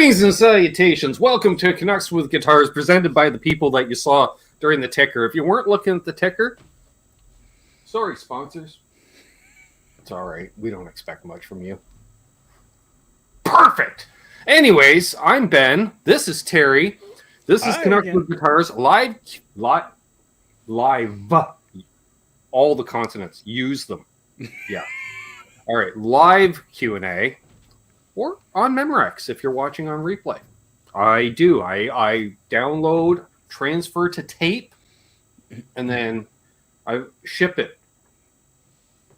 Greetings and salutations. Welcome to Canucks with Guitars, presented by the people that you saw during the ticker. If you weren't looking at the ticker, sorry, sponsors. It's all right. We don't expect much from you. Perfect. Anyways, I'm Ben. This is Terry. This is Canucks with Guitars live. All the consonants. Use them. Yeah. All right. Live Q&A. Or on Memorex if you're watching on replay. I do. I download, transfer to tape, and then I ship it.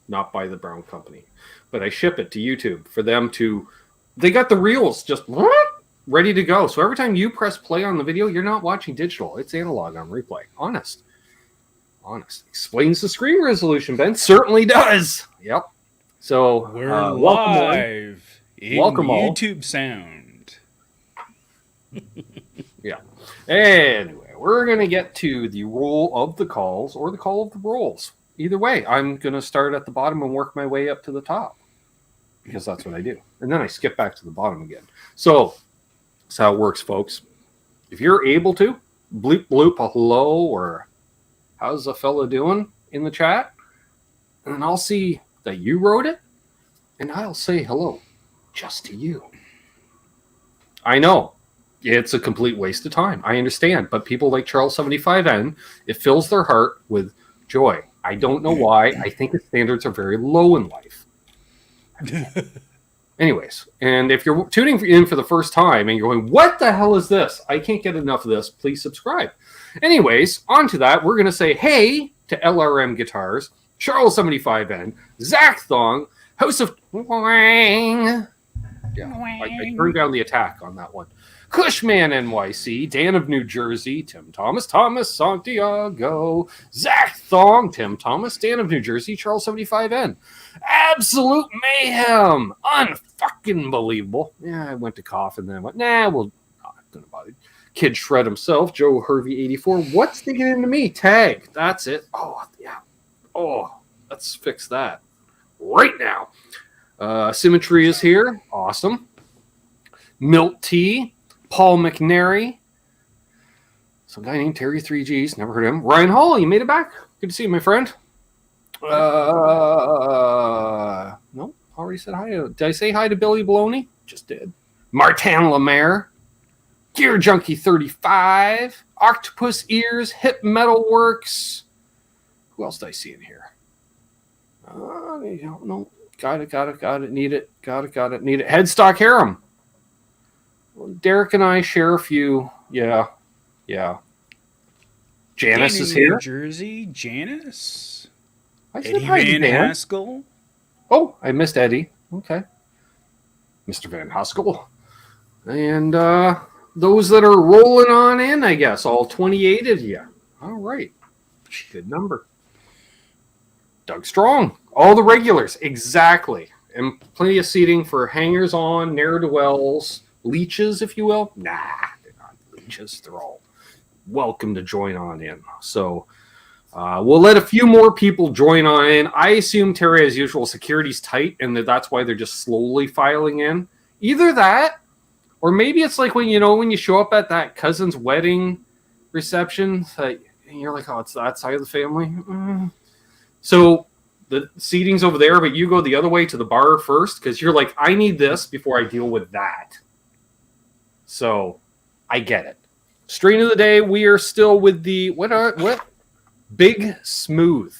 Not by the Brown Company, but I ship it to YouTube for them to... They got the reels just ready to go. So every time you press play on the video, you're not watching digital. It's analog on replay. Honest. Explains the screen resolution, Ben. Certainly does. Yep. So we're live. Welcome YouTube sound. Yeah. Anyway, we're going to get to the roll of the calls or the call of the rolls. Either way, I'm going to start at the bottom and work my way up to the top because that's what I do. And then I skip back to the bottom again. So that's how it works, folks. If you're able to, bleep bloop a hello or how's the fella doing in the chat, and I'll see that you wrote it, and I'll say hello. Just to you. I know it's a complete waste of time. I understand, but people like Charles 75N, it fills their heart with joy. I don't know why. I think the standards are very low in life. Anyways, and if you're tuning in for the first time and you're going, what the hell is this? I can't get enough of this. Please subscribe. Anyways, on to that. We're going to say hey to LRM Guitars, Charles 75N, Zach Thong, House of Wang. Yeah, I turned down the attack on that one. Cushman NYC, Dan of New Jersey, Tim Thomas, Santiago, Zach Thong, Tim Thomas, Dan of New Jersey, Charles 75N. Absolute mayhem. Unfucking believable. Yeah, I went to cough and then went, nah, well, not gonna bother. Kid Shred himself, Joe Hervey 84. What's thinking into me? Tag. That's it. Oh, yeah. Oh, let's fix that right now. Symmetry is here. Awesome. Milt T. Paul McNary. Some guy named Terry 3Gs. Never heard of him. Ryan Hall, you made it back. Good to see you, my friend. No, already said hi. Did I say hi to Billy Baloney? Just did. Martin Lemaire. Gear Junkie 35. Octopus Ears. Hip Metal Works. Who else did I see in here? No. Got it. Need it. Got it. Need it. Headstock Harem. Derek and I share a few. Yeah. Janice is here. New Jersey. Janice. Eddie Van Haskell. Oh, I missed Eddie. Okay. Mr. Van Haskell. And those that are rolling on in, I guess. All 28 of you. All right. Good number. Doug Strong. All the regulars, exactly. And plenty of seating for hangers-on, ne'er-do-wells, leeches, if you will. Nah, they're not leeches. They're all welcome to join on in. So we'll let a few more people join on in. I assume, Terry, as usual, security's tight, and that's why they're just slowly filing in. Either that, or maybe it's like when you show up at that cousin's wedding reception, and you're like, oh, it's that side of the family. So the seating's over there, but you go the other way to the bar first because you're like, I need this before I deal with that. So I get it. Strain of the day, we are still with the what? Big Smooth.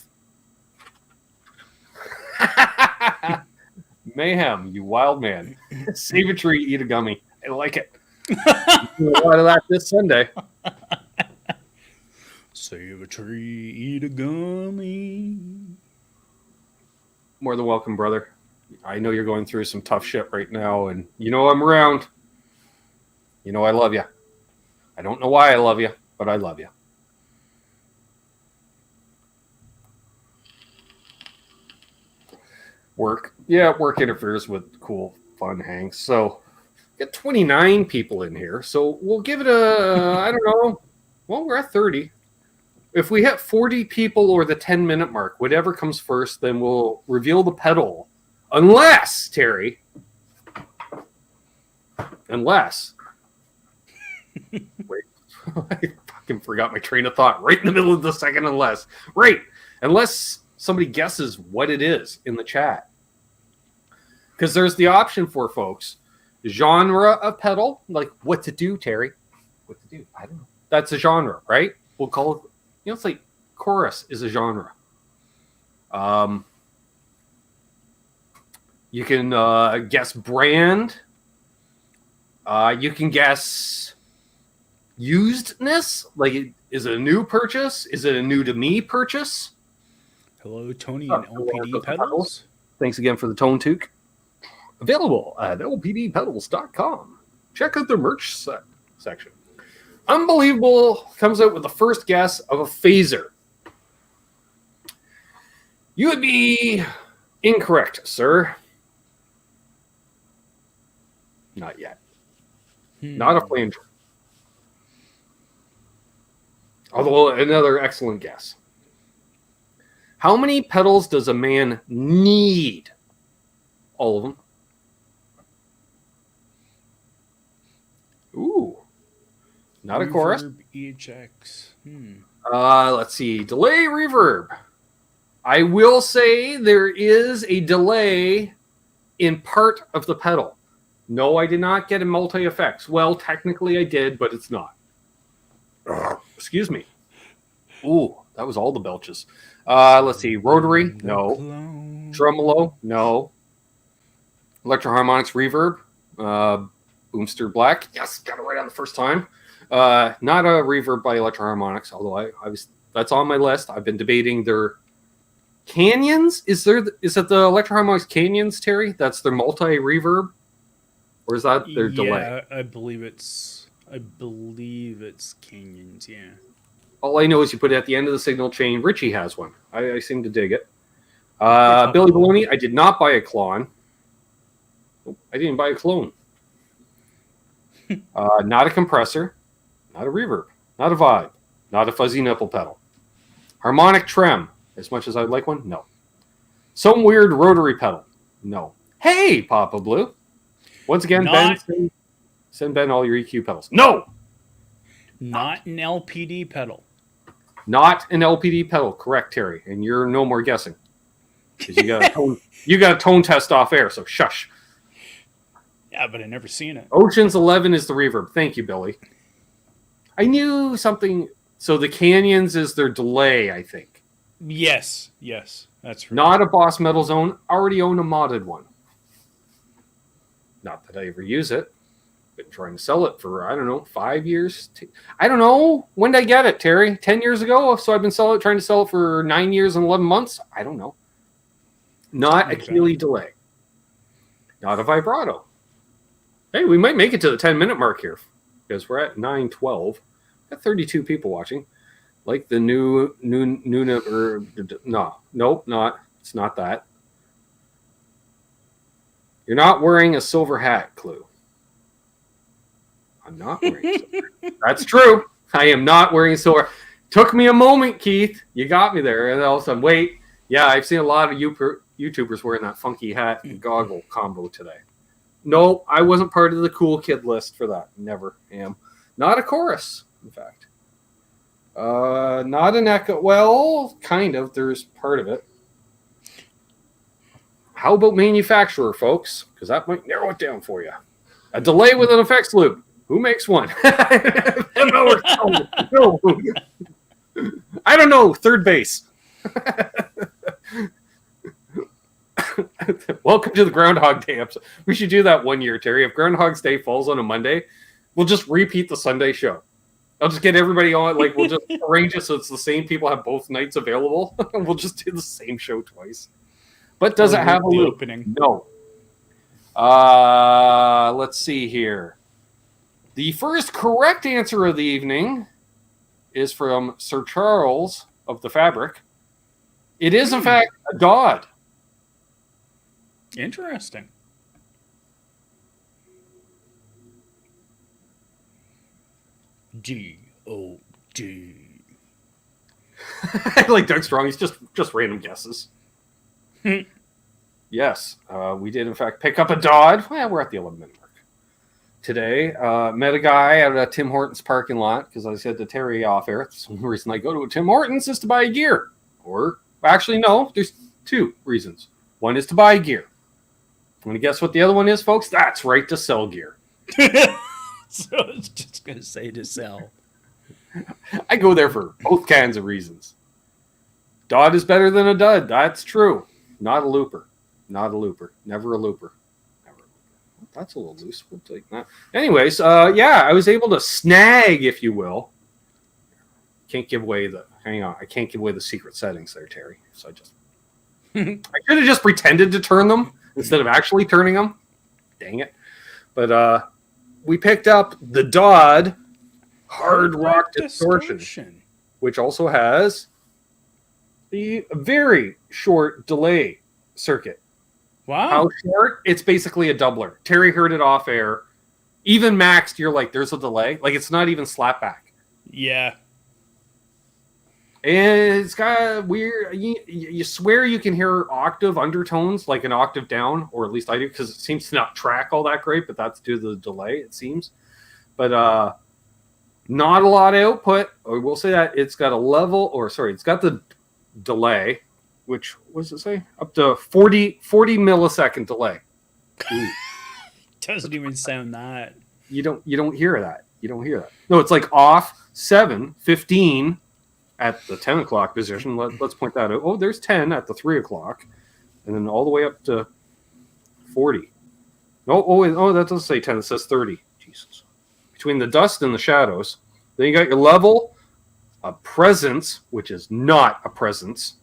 Mayhem, you wild man. Save a tree, eat a gummy. I like it. A lot of that this Sunday. Save a tree, eat a gummy. More than welcome, brother. I know you're going through some tough shit right now, and I'm around. I love you. I don't know why I love you, but I love you. Work. Yeah, work interferes with cool, fun hangs. So, got 29 people in here. So, we'll give it I don't know. Well, we're at 30. If we hit 40 people or the 10-minute mark, whatever comes first, then we'll reveal the pedal. Unless, Terry, Wait, I fucking forgot my train of thought right in the middle of the second unless. Right. Unless somebody guesses what it is in the chat. Because there's the option for folks. Genre of pedal. Like what to do, Terry. What to do. I don't know. That's a genre, right? We'll call it, it's like chorus is a genre. You can guess brand. You can guess usedness. Like, is it a new purchase? Is it a new to me purchase? Hello, Tony and LPD Pedals. Thanks again for the tone toque. Available at lpdpedals.com. Check out the merch section. Unbelievable comes out with the first guess of a phaser. You would be incorrect, sir. Not yet. Not a flanger. Although another excellent guess. How many pedals does a man need? All of them. Ooh. Not a chorus. EHX. Let's see. Delay, reverb. I will say there is a delay in part of the pedal. No, I did not get a multi-effects. Well, technically I did, but it's not. Excuse me. Ooh, that was all the belches. Let's see. Rotary? No. Tremolo? No. Electro-harmonics reverb? Boomster Black? Yes, got it right on the first time. Not a reverb by Electro-harmonics, although I was that's on my list. I've been debating their canyons. Is it the Electro-harmonics canyons, Terry? That's their multi-reverb? Or is that their delay? Yeah, I believe it's canyons, yeah. All I know is you put it at the end of the signal chain. Richie has one. I seem to dig it. Billy Baloney, I did not buy a clone. I didn't buy a clone. Not a compressor. Not a reverb. Not a vibe. Not a fuzzy nipple pedal. Harmonic trem. As much as I'd like one? No. Some weird rotary pedal? No. Hey, Papa Blue. Once again, Ben, send Ben all your EQ pedals. No! Not an LPD pedal. Not an LPD pedal. Correct, Terry. And you're no more guessing. Because you got a tone test off air, so shush. Yeah, but I never seen it. Ocean's 11 is the reverb. Thank you, Billy. I knew something. So the canyons is their delay, I think. Yes, that's right. Not a Boss Metal Zone. Already own a modded one. Not that I ever use it. Been trying to sell it for, 5 years. I don't know. When did I get it, Terry? 10 years ago? So I've been trying to sell it for 9 years and 11 months? I don't know. Not a Keeley delay. Not a vibrato. Hey, we might make it to the 10-minute mark here because we're at 9:12. Got 32 people watching. Like the new or nope, not. It's not that. You're not wearing a silver hat, Clue. I'm not wearing a silver hat. That's true. I am not wearing silver. Took me a moment, Keith. You got me there. And all of a sudden, wait. Yeah, I've seen a lot of YouTubers wearing that funky hat and goggle combo today. No, I wasn't part of the cool kid list for that. Never am. Not a chorus, in fact. Not an echo. Well, kind of. There's part of it. How about manufacturer, folks? Because that might narrow it down for you. A delay with an effects loop. Who makes one? I don't know. Third base. Welcome to the Groundhog Day episode. We should do that one year, Terry. If Groundhog's Day falls on a Monday, we'll just repeat the Sunday show. I'll just get everybody on. Like, we'll just arrange it so it's the same people have both nights available. We'll just do the same show twice. But does it have a loop? Opening? No. Let's see here. The first correct answer of the evening is from Sir Charles of the Fabric. It is, in fact, a God. Interesting. G-O-D. Like Doug Strong, he's just random guesses. Yes, we did, in fact, pick up a Dodd. Well, we're at the 11-minute mark. today. Met a guy at a Tim Hortons parking lot because I said to Terry off air, that's the reason I go to a Tim Hortons is to buy gear. Or actually, no, there's two reasons. One is to buy gear. Want to guess what the other one is, folks? That's right, to sell gear. So I was just going to say to sell. I go there for both kinds of reasons. Dud is better than a dud. That's true. Not a looper. Not a looper. Never a looper. Never a looper. That's a little loose. We'll take that. Anyways, I was able to snag, if you will. Can't give away the. Hang on. I can't give away the secret settings there, Terry. So I should have just pretended to turn them instead of actually turning them. Dang it. But we picked up the Dodd Hard Rock Distortion, which also has the very short delay circuit. Wow. How short? It's basically a doubler. Terry heard it off air. Even maxed, you're like, there's a delay. Like, it's not even slapback. Yeah. And it's got weird, you swear you can hear octave undertones, like an octave down, or at least I do, because it seems to not track all that great, but that's due to the delay, it seems. But not a lot of output. I will say that it's got it's got the delay, which, what does it say? Up to 40 millisecond delay. Ooh. Doesn't even sound that. You don't hear that. You don't hear that. No, it's like off 7:15 at the 10 o'clock position. Let's point that out. Oh, there's 10 at the 3 o'clock, and then all the way up to 40. Oh, that doesn't say 10. It says 30. Jesus. Between the dust and the shadows. Then you got your level, a presence, which is not a presence,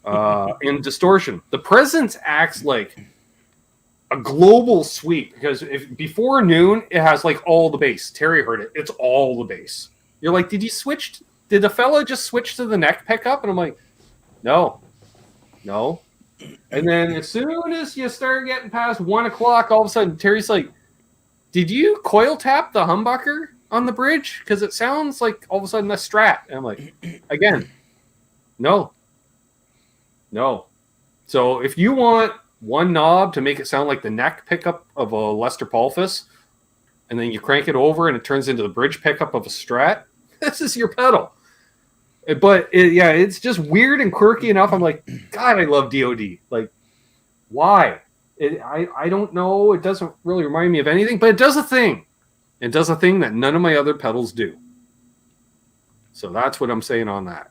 and distortion. The presence acts like a global sweep, because if before noon, it has like all the bass. Terry heard it. It's all the bass. You're like, did the fella just switch to the neck pickup? And I'm like, no. And then as soon as you start getting past 1 o'clock, all of a sudden Terry's like, did you coil tap the humbucker on the bridge? Because it sounds like all of a sudden a Strat. And I'm like, again, no. So if you want one knob to make it sound like the neck pickup of a Lester Paulfus, and then you crank it over and it turns into the bridge pickup of a Strat, this is your pedal. But it's just weird and quirky enough. I'm like, God, I love DOD. Like, why? I don't know. It doesn't really remind me of anything, but it does a thing. It does a thing that none of my other pedals do. So that's what I'm saying on that.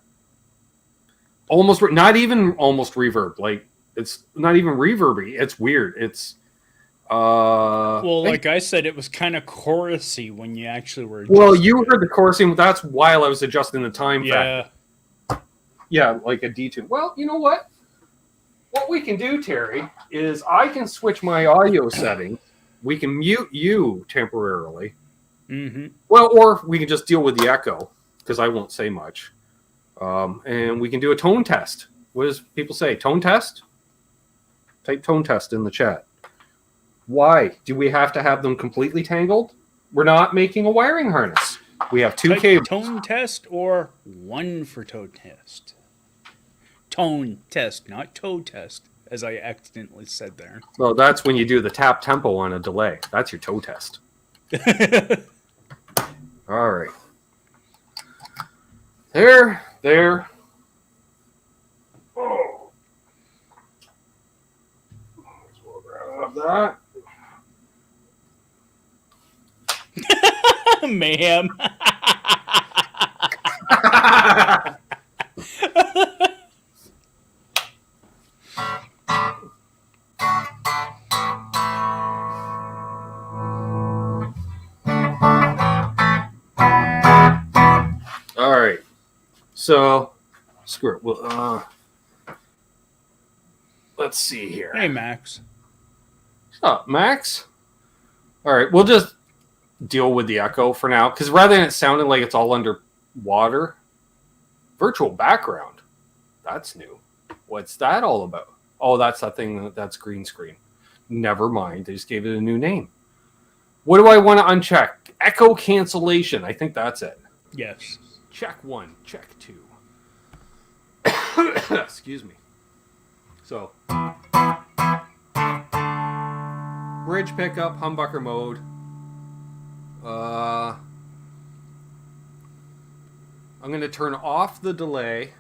Not even almost reverb. Like, it's not even reverby. It's weird. It's like I said, it was kind of chorusy when you actually were. Well, you heard the chorusing. That's while I was adjusting the time factor. Yeah, like a D2. Well, you know what? What we can do, Terry, is I can switch my audio setting. We can mute you temporarily. Mm-hmm. Well, or we can just deal with the echo, because I won't say much. And we can do a tone test. What does people say? Tone test? Type tone test in the chat. Why do we have to have them completely tangled? We're not making a wiring harness. We have two cables. Tone test or one for tone test? Tone test, not toe test, as I accidentally said there. Well, that's when you do the tap tempo on a delay. That's your toe test. All right. There. Oh. We'll grab that. Mayhem. All right. So, screw it. Well, let's see here. Hey, Max. What's up, Max? All right, we'll just deal with the echo for now, because rather than it sounding like it's all underwater, virtual background, that's new. What's that all about? Oh, that's that thing that's green screen. Never mind, they just gave it a new name. What do I want to uncheck? Echo cancellation. I think that's it. Yes. Check 1, check 2. Excuse me. So, bridge pickup, humbucker mode. I'm going to turn off the delay.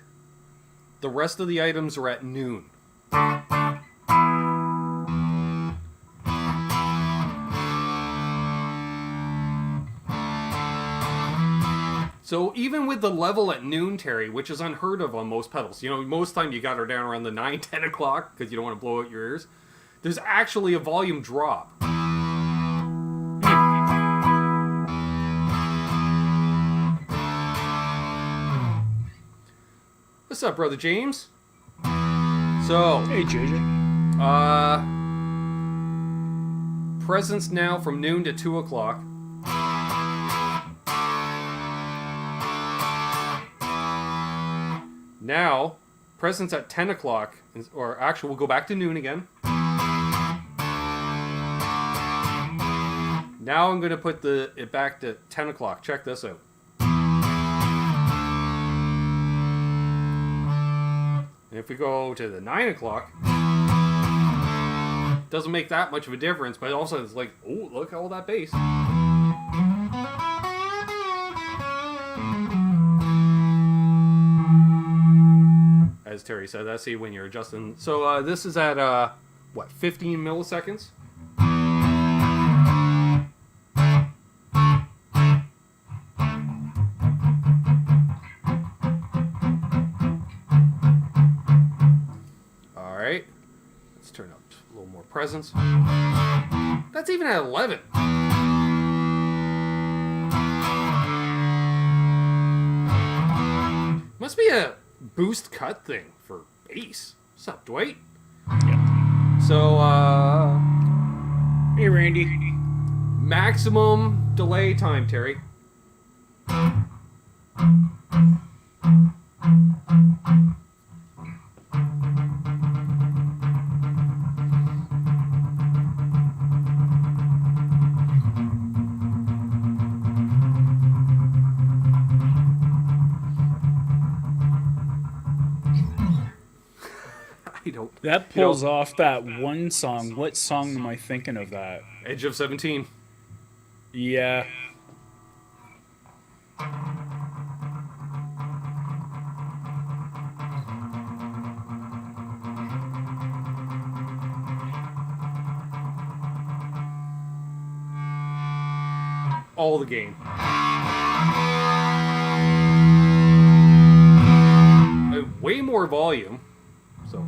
The rest of the items are at noon. So even with the level at noon, Terry, which is unheard of on most pedals, you know, most time you got her down around the 9, 10 o'clock because you don't want to blow out your ears. There's actually a volume drop. What's up, brother James? So, Hey, JJ. presents now from noon to 2 o'clock. Now, presents at 10 o'clock, or actually we'll go back to noon again. Now I'm going to put it back to 10 o'clock. Check this out. And if we go to the 9 o'clock, doesn't make that much of a difference, but also it's like, oh, look at all that bass. As Terry said, that's see when you're adjusting. So this is at, 15 milliseconds? Alright. Let's turn up a little more presence. That's even at 11. Must be a boost cut thing for bass. What's up, Dwight? Yeah. So, Hey, Randy. maximum delay time, Terry. That pulls off that one song. What song am I thinking of that? Edge of 17. Yeah. All the gain. Way more volume. So.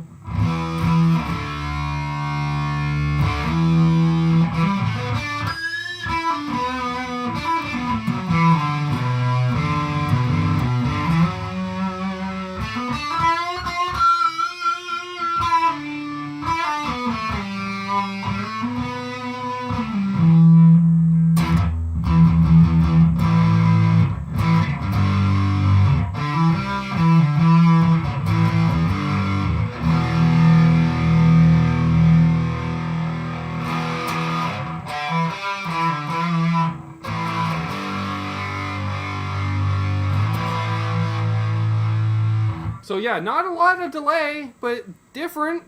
So yeah, not a lot of delay, but different.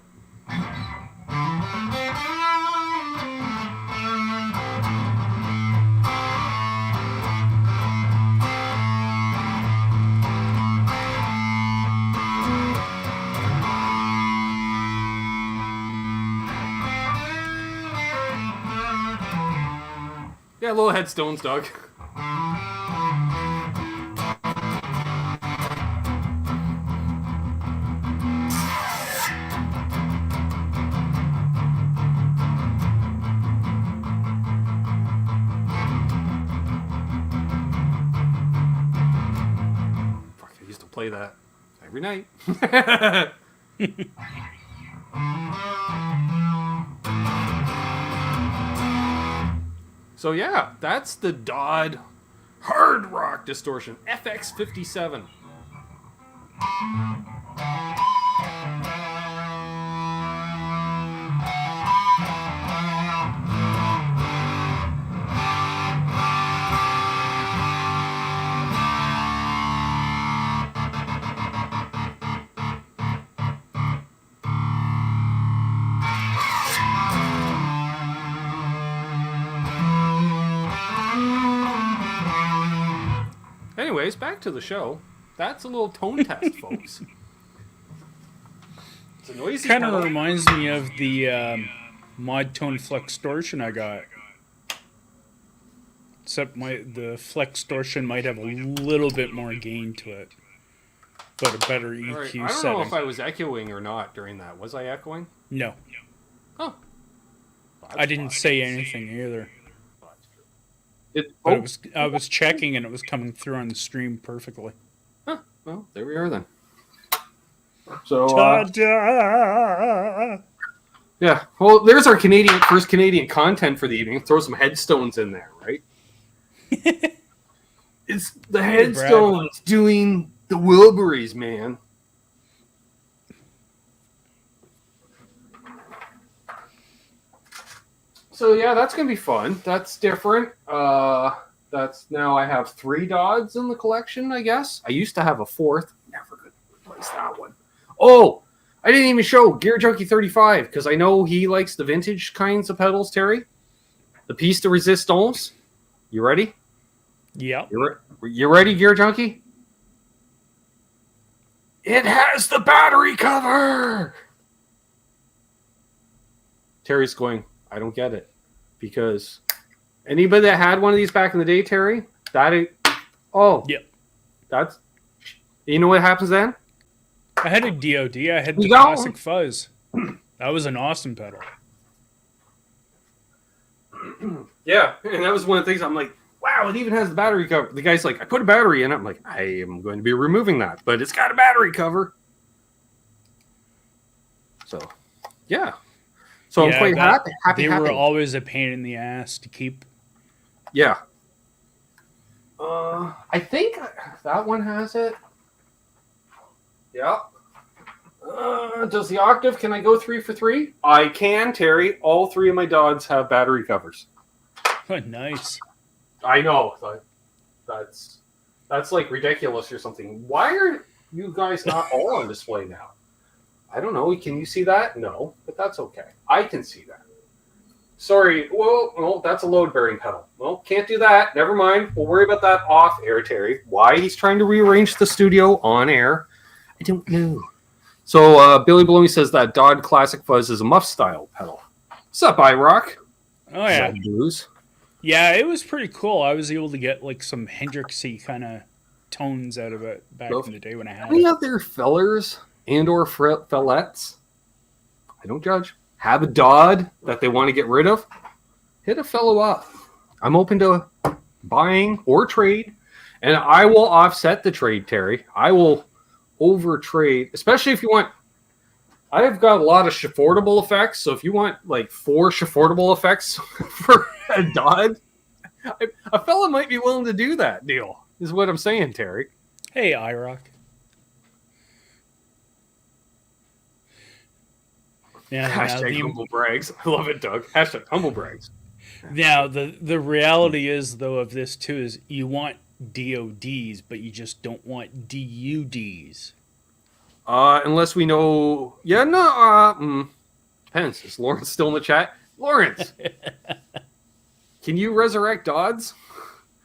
Yeah, little headstones, Doug. Play that every night. So yeah, that's the Dodd Hard Rock Distortion FX57. anyways, back to the show. That's a little tone test, folks. It's a noisy Kind of pedal. reminds me of the mod tone Flextortion I got. Except the Flextortion might have a little bit more gain to it. But a better EQ Right. setting. I don't know if I was echoing or not during that. Was I echoing? No. Oh. I didn't say anything either. It, But I was checking and it was coming through on the stream perfectly. Huh. Well, there we are then. So, Ta-da! yeah. Well, there's our first Canadian content for the evening. Throw some headstones in there, right? It's the headstones doing the Wilburys, man. So yeah, that's gonna be fun. That's different. That's now I have 3 Dodds in the collection, I guess. I used to have a 4th. Never gonna replace that one. Oh, I didn't even show Gear Junkie 35 because I know he likes the vintage kinds of pedals, Terry. The piece de resistance. You ready? Yep. You ready, Gear Junkie? It has the battery cover! Terry's going, I don't get it. Because anybody that had one of these back in the day, Terry, yep. That's, you know what happens then? I had a DOD. I had the classic fuzz. That was an awesome pedal. Yeah, and that was one of the things I'm like, wow, it even has the battery cover. The guy's like, I put a battery in it. I'm like, I am going to be removing that, but it's got a battery cover. So, yeah. So I'm quite happy. They were always a pain in the ass to keep. Yeah. I think that one has it. Yeah. Does the octave, can I go 3 for 3? I can, Terry. All 3 of my Dodds have battery covers. Nice. I know. That's like ridiculous or something. Why are you guys not all on display now? I don't know. Can you see that? No, but that's okay. I can see that. Sorry. Well, that's a load-bearing pedal. Well, can't do that. Never mind. We'll worry about that off air, Terry. Why he's trying to rearrange the studio on air, I don't know. So Billy Baloney says that Dodd Classic Fuzz is a muff-style pedal. What's up, iRock? Oh, yeah. Red Blues. Yeah, it was pretty cool. I was able to get like some Hendrixy kind of tones out of it back in the day when I had Any it. other fellers and or fellets, I don't judge, have a Dodd that they want to get rid of, hit a fellow up. I'm open to buying or trade, and I will offset the trade, Terry. I will over trade, especially if you want. I've got a lot of affordable effects, so if you want like 4 affordable effects for a Dodd, a fella might be willing to do that deal, is what I'm saying, Terry. Hey, iRock. Yeah, Hashtag humble brags. I love it, Doug. Hashtag humble brags. Now, the reality is, though, of this, too, is you want DODs, but you just don't want DUDs. Unless we know... Yeah, no, depends. Is Lawrence still in the chat? Lawrence! Can you resurrect Dodds?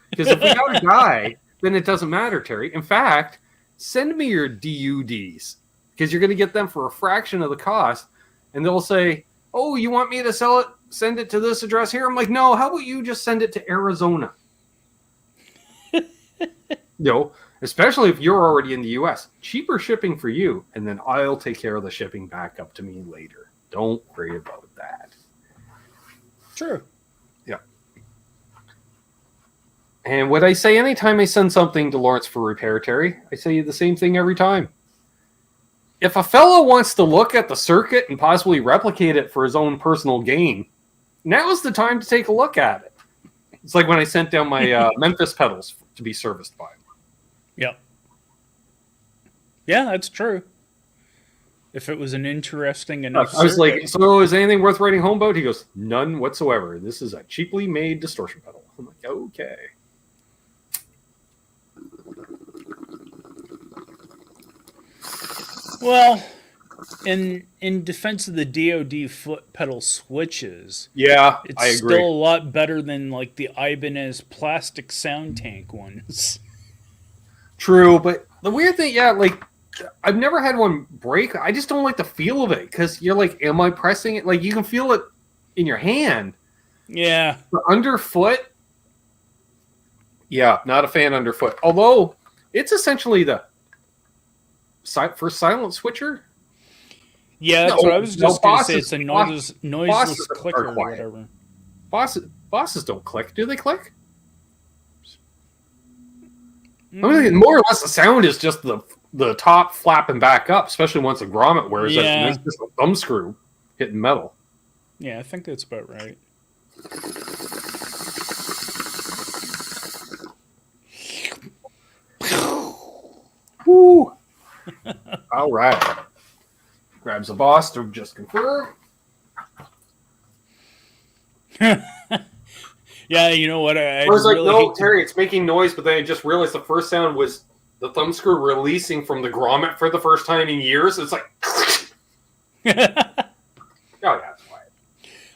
Because if we got a guy, then it doesn't matter, Terry. In fact, send me your DUDs. Because you're going to get them for a fraction of the cost. And they'll say, oh, you want me to sell it? Send it to this address here? I'm like, no, how about you just send it to Arizona? Especially if you're already in the U.S. Cheaper shipping for you, and then I'll take care of the shipping back up to me later. Don't worry about that. True. Yeah. And what I say anytime I send something to Lawrence for repair, Terry, I say the same thing every time. If a fellow wants to look at the circuit and possibly replicate it for his own personal gain, now is the time to take a look at it. It's like when I sent down my Memphis pedals to be serviced by him. Yep. Yeah, that's true. If it was an interesting enough I was like, so is anything worth writing home about? He goes, none whatsoever. This is a cheaply made distortion pedal. I'm like, okay. Well, in defense of the DoD foot pedal switches, yeah, it's I agree. still a lot better than like the Ibanez plastic sound tank ones. True, but the weird thing, yeah, like I've never had one break. I just don't like the feel of it because you're like, am I pressing it? Like you can feel it in your hand. Yeah. But underfoot, yeah, not a fan underfoot. Although it's essentially the first silent switcher. Yeah, that's what I was just going to say. It's a noiseless bosses clicker are or quiet. whatever. Bosses don't click. Do they click? I mean, more or less, the sound is just the top flapping back up, especially once a grommet wears it. And it's just a thumb screw hitting metal. Yeah, I think that's about right. Woo! All right. Grabs a boss to just confirm. Yeah, you know what? I was like, no, Terry, it's making noise, but then I just realized the first sound was the thumb screw releasing from the grommet for the first time in years. It's like, oh, yeah, that's quiet.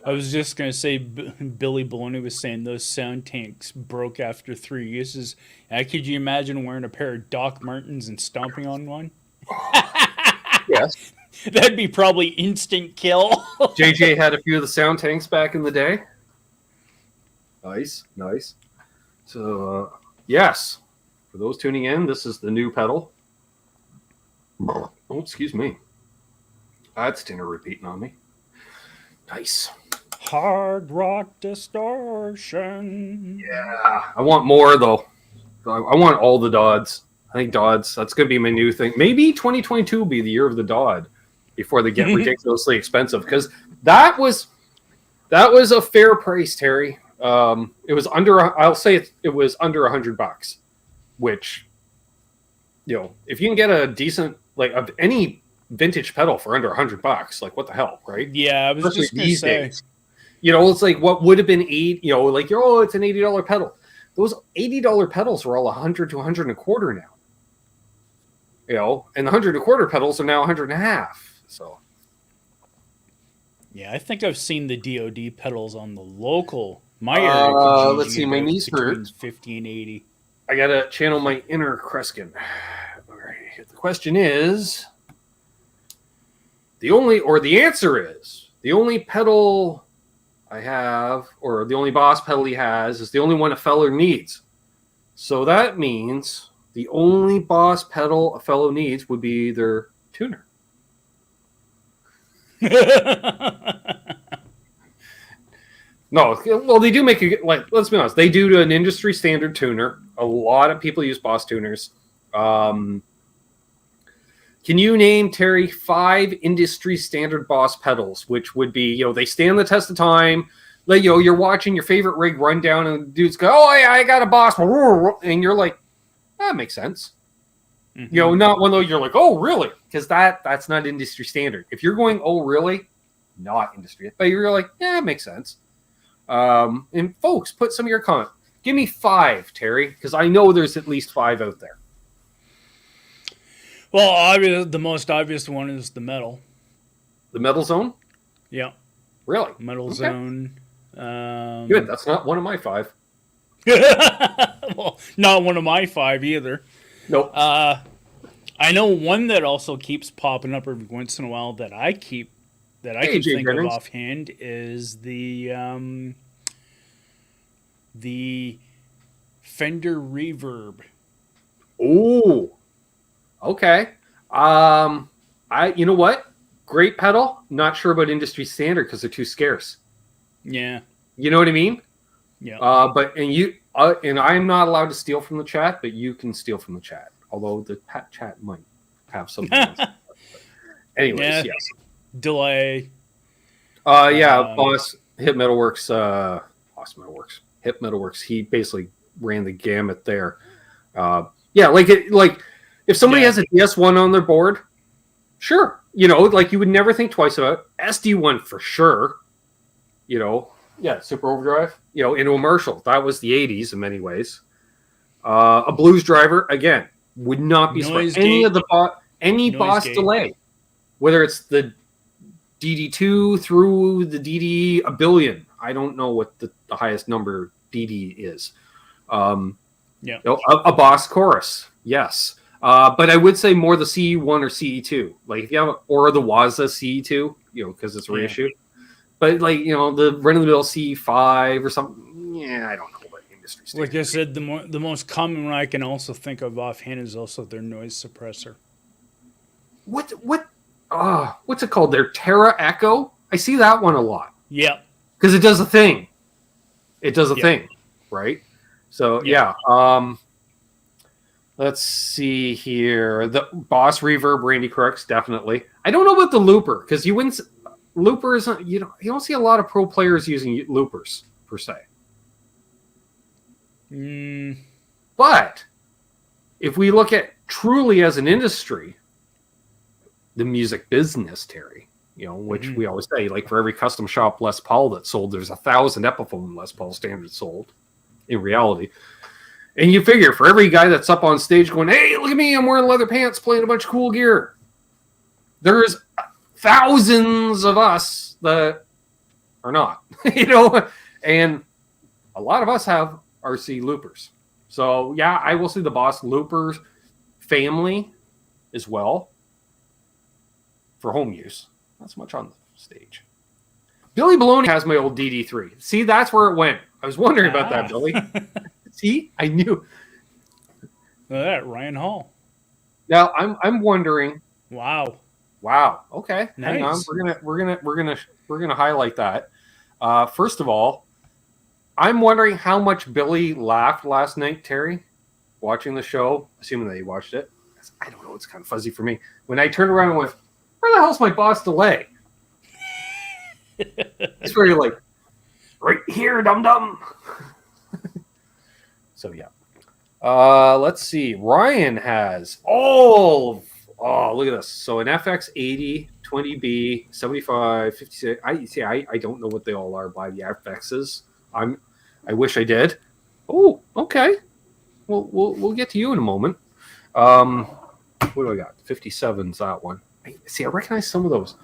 I was just going to say, Billy Baloney was saying those sound tanks broke after 3 uses. Could you imagine wearing a pair of Doc Martens and stomping on one? Yes. That'd be probably instant kill. JJ had a few of the sound tanks back in the day. Nice. So, yes, for those tuning in, this is the new pedal. Oh, excuse me. That's dinner repeating on me. Nice. Hard rock distortion. Yeah, I want more, though. I want all the Dodds. I think Dodds, that's going to be my new thing. Maybe 2022 will be the year of the Dodd before they get ridiculously expensive, because that was a fair price, Terry. It was under, I'll say it was under $100, which, you know, if you can get a decent, like of any vintage pedal for under $100, like what the hell, right? Yeah, I was especially just going to say. Days. You know, it's like what would have been like it's an $80 pedal. Those $80 pedals were all $100 to $125 now. You know, and the $125 pedals are now $150. So. Yeah, I think I've seen the DoD pedals on the local. My area. Let's see, my knees hurt. 50 and 80. I gotta channel my inner Kreskin. All right. The question is, the answer is the only pedal I have, or the only Boss pedal he has, is the only one a feller needs. So that means the only Boss pedal a fellow needs would be their tuner. No, well, they do make let's be honest, they do an industry standard tuner. A lot of people use Boss tuners. Can you name, Terry, 5 industry standard Boss pedals, which would be, they stand the test of time? Like, you're watching your favorite rig rundown and the dudes go, oh, yeah, I got a Boss. And you're like, that makes sense. Mm-hmm. Not one though you're like, oh, really? Because that's not industry standard. If you're going, oh, really? Not industry. But you're like, yeah, it makes sense. And folks, put some of your comment. Give me 5, Terry, because I know there's at least 5 out there. Well, the most obvious one is the metal. The Metal Zone? Yeah. Really? Metal Zone. Good. That's not one of my 5. Well, not one of my 5 either. Nope. I know one that also keeps popping up every once in a while that I can think of offhand is the Fender Reverb. Oh, okay. You know what? Great pedal. Not sure about industry standard because they're too scarce. Yeah. You know what I mean? Yeah. And I'm not allowed to steal from the chat, but you can steal from the chat. Although the chat might have something else. Anyways, yes. Delay. Boss Hip Metalworks. Hip Metalworks. He basically ran the gamut there. If somebody has a DS1 on their board, sure. You would never think twice about it. SD1 for sure. Super Overdrive. Into a Marshall. That was the 80s in many ways. A Blues Driver, again, would not be surprised. Any Boss delay, whether it's the DD2 through the DD a billion. I don't know what the highest number DD is. A Boss chorus. Yes. But I would say more the CE1 or CE2. Like if you have, or the Waza CE2, because it's reissued. But like, the run-of-the-mill CE5 or something. Yeah, I don't know what industry standard. Like I said, the most common one I can also think of offhand is also their noise suppressor. What's it called? Their Terra Echo? I see that one a lot. Yeah. Because it does a thing. It does a thing, right? So, yeah. Let's see here. The Boss Reverb, Randy Crooks, definitely. I don't know about the Looper, because you wouldn't... Looper isn't... You don't see a lot of pro players using loopers, per se. But, if we look at truly as an industry, the music business, Terry, which we always say, like for every custom shop Les Paul that's sold, there's 1,000 Epiphone Les Paul standards sold, in reality. And you figure, for every guy that's up on stage going, hey, look at me, I'm wearing leather pants, playing a bunch of cool gear, there's thousands of us that are not, and a lot of us have RC loopers. So, yeah, I will see the Boss Loopers family as well for home use. Not so much on the stage. Billy Baloney has my old DD3. See, that's where it went. I was wondering about that, Billy. See, I knew. Look at that, Ryan Hall. Now I'm wondering. Wow. Okay, nice. Hang on. We're gonna highlight that. First of all, I'm wondering how much Billy laughed last night, Terry, watching the show. Assuming that he watched it. I don't know. It's kind of fuzzy for me. When I turned around and went, "Where the hell's my Boss delay?" It's very like, right here, dum dum. So yeah. Let's see. Ryan has all. Look at this. So an FX80, 20B, 75, 56. I don't know what they all are by the FXs. I wish I did. Oh, okay. We'll get to you in a moment. What do I got? 57's that one. I recognize some of those.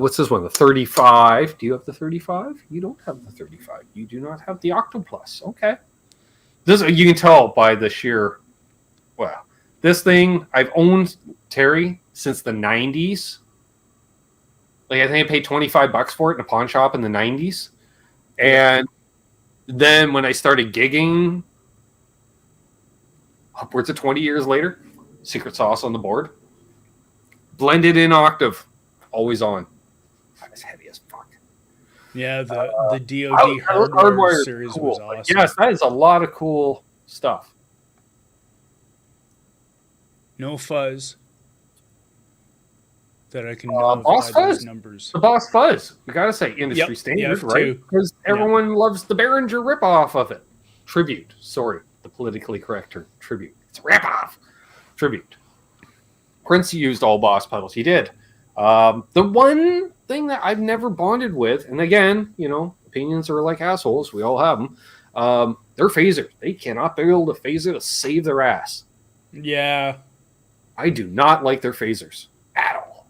What's this one? The 35. Do you have the 35? You don't have the 35. You do not have the Octoplus. Okay. This you can tell by the sheer. Well, this thing I've owned, Terry, since the 90s. Like I think I paid $25 for it in a pawn shop in the 90s, and then when I started gigging, upwards of 20 years later, secret sauce on the board, blended in octave, always on. That was heavy as fuck. Yeah, the DoD hardware series cool. was awesome. Yes, that is a lot of cool stuff. No fuzz that I can know Boss by Fuzz those numbers. The Boss Fuzz. You got to say industry standard, right? Because everyone loves the Behringer ripoff of it. Tribute. Sorry, the politically correct term. Tribute. It's ripoff. Tribute. Prince used all Boss pedals. He did. The one thing that I've never bonded with, and again, opinions are like assholes. We all have them. They're phasers. They cannot build a phaser to save their ass. Yeah. I do not like their phasers at all.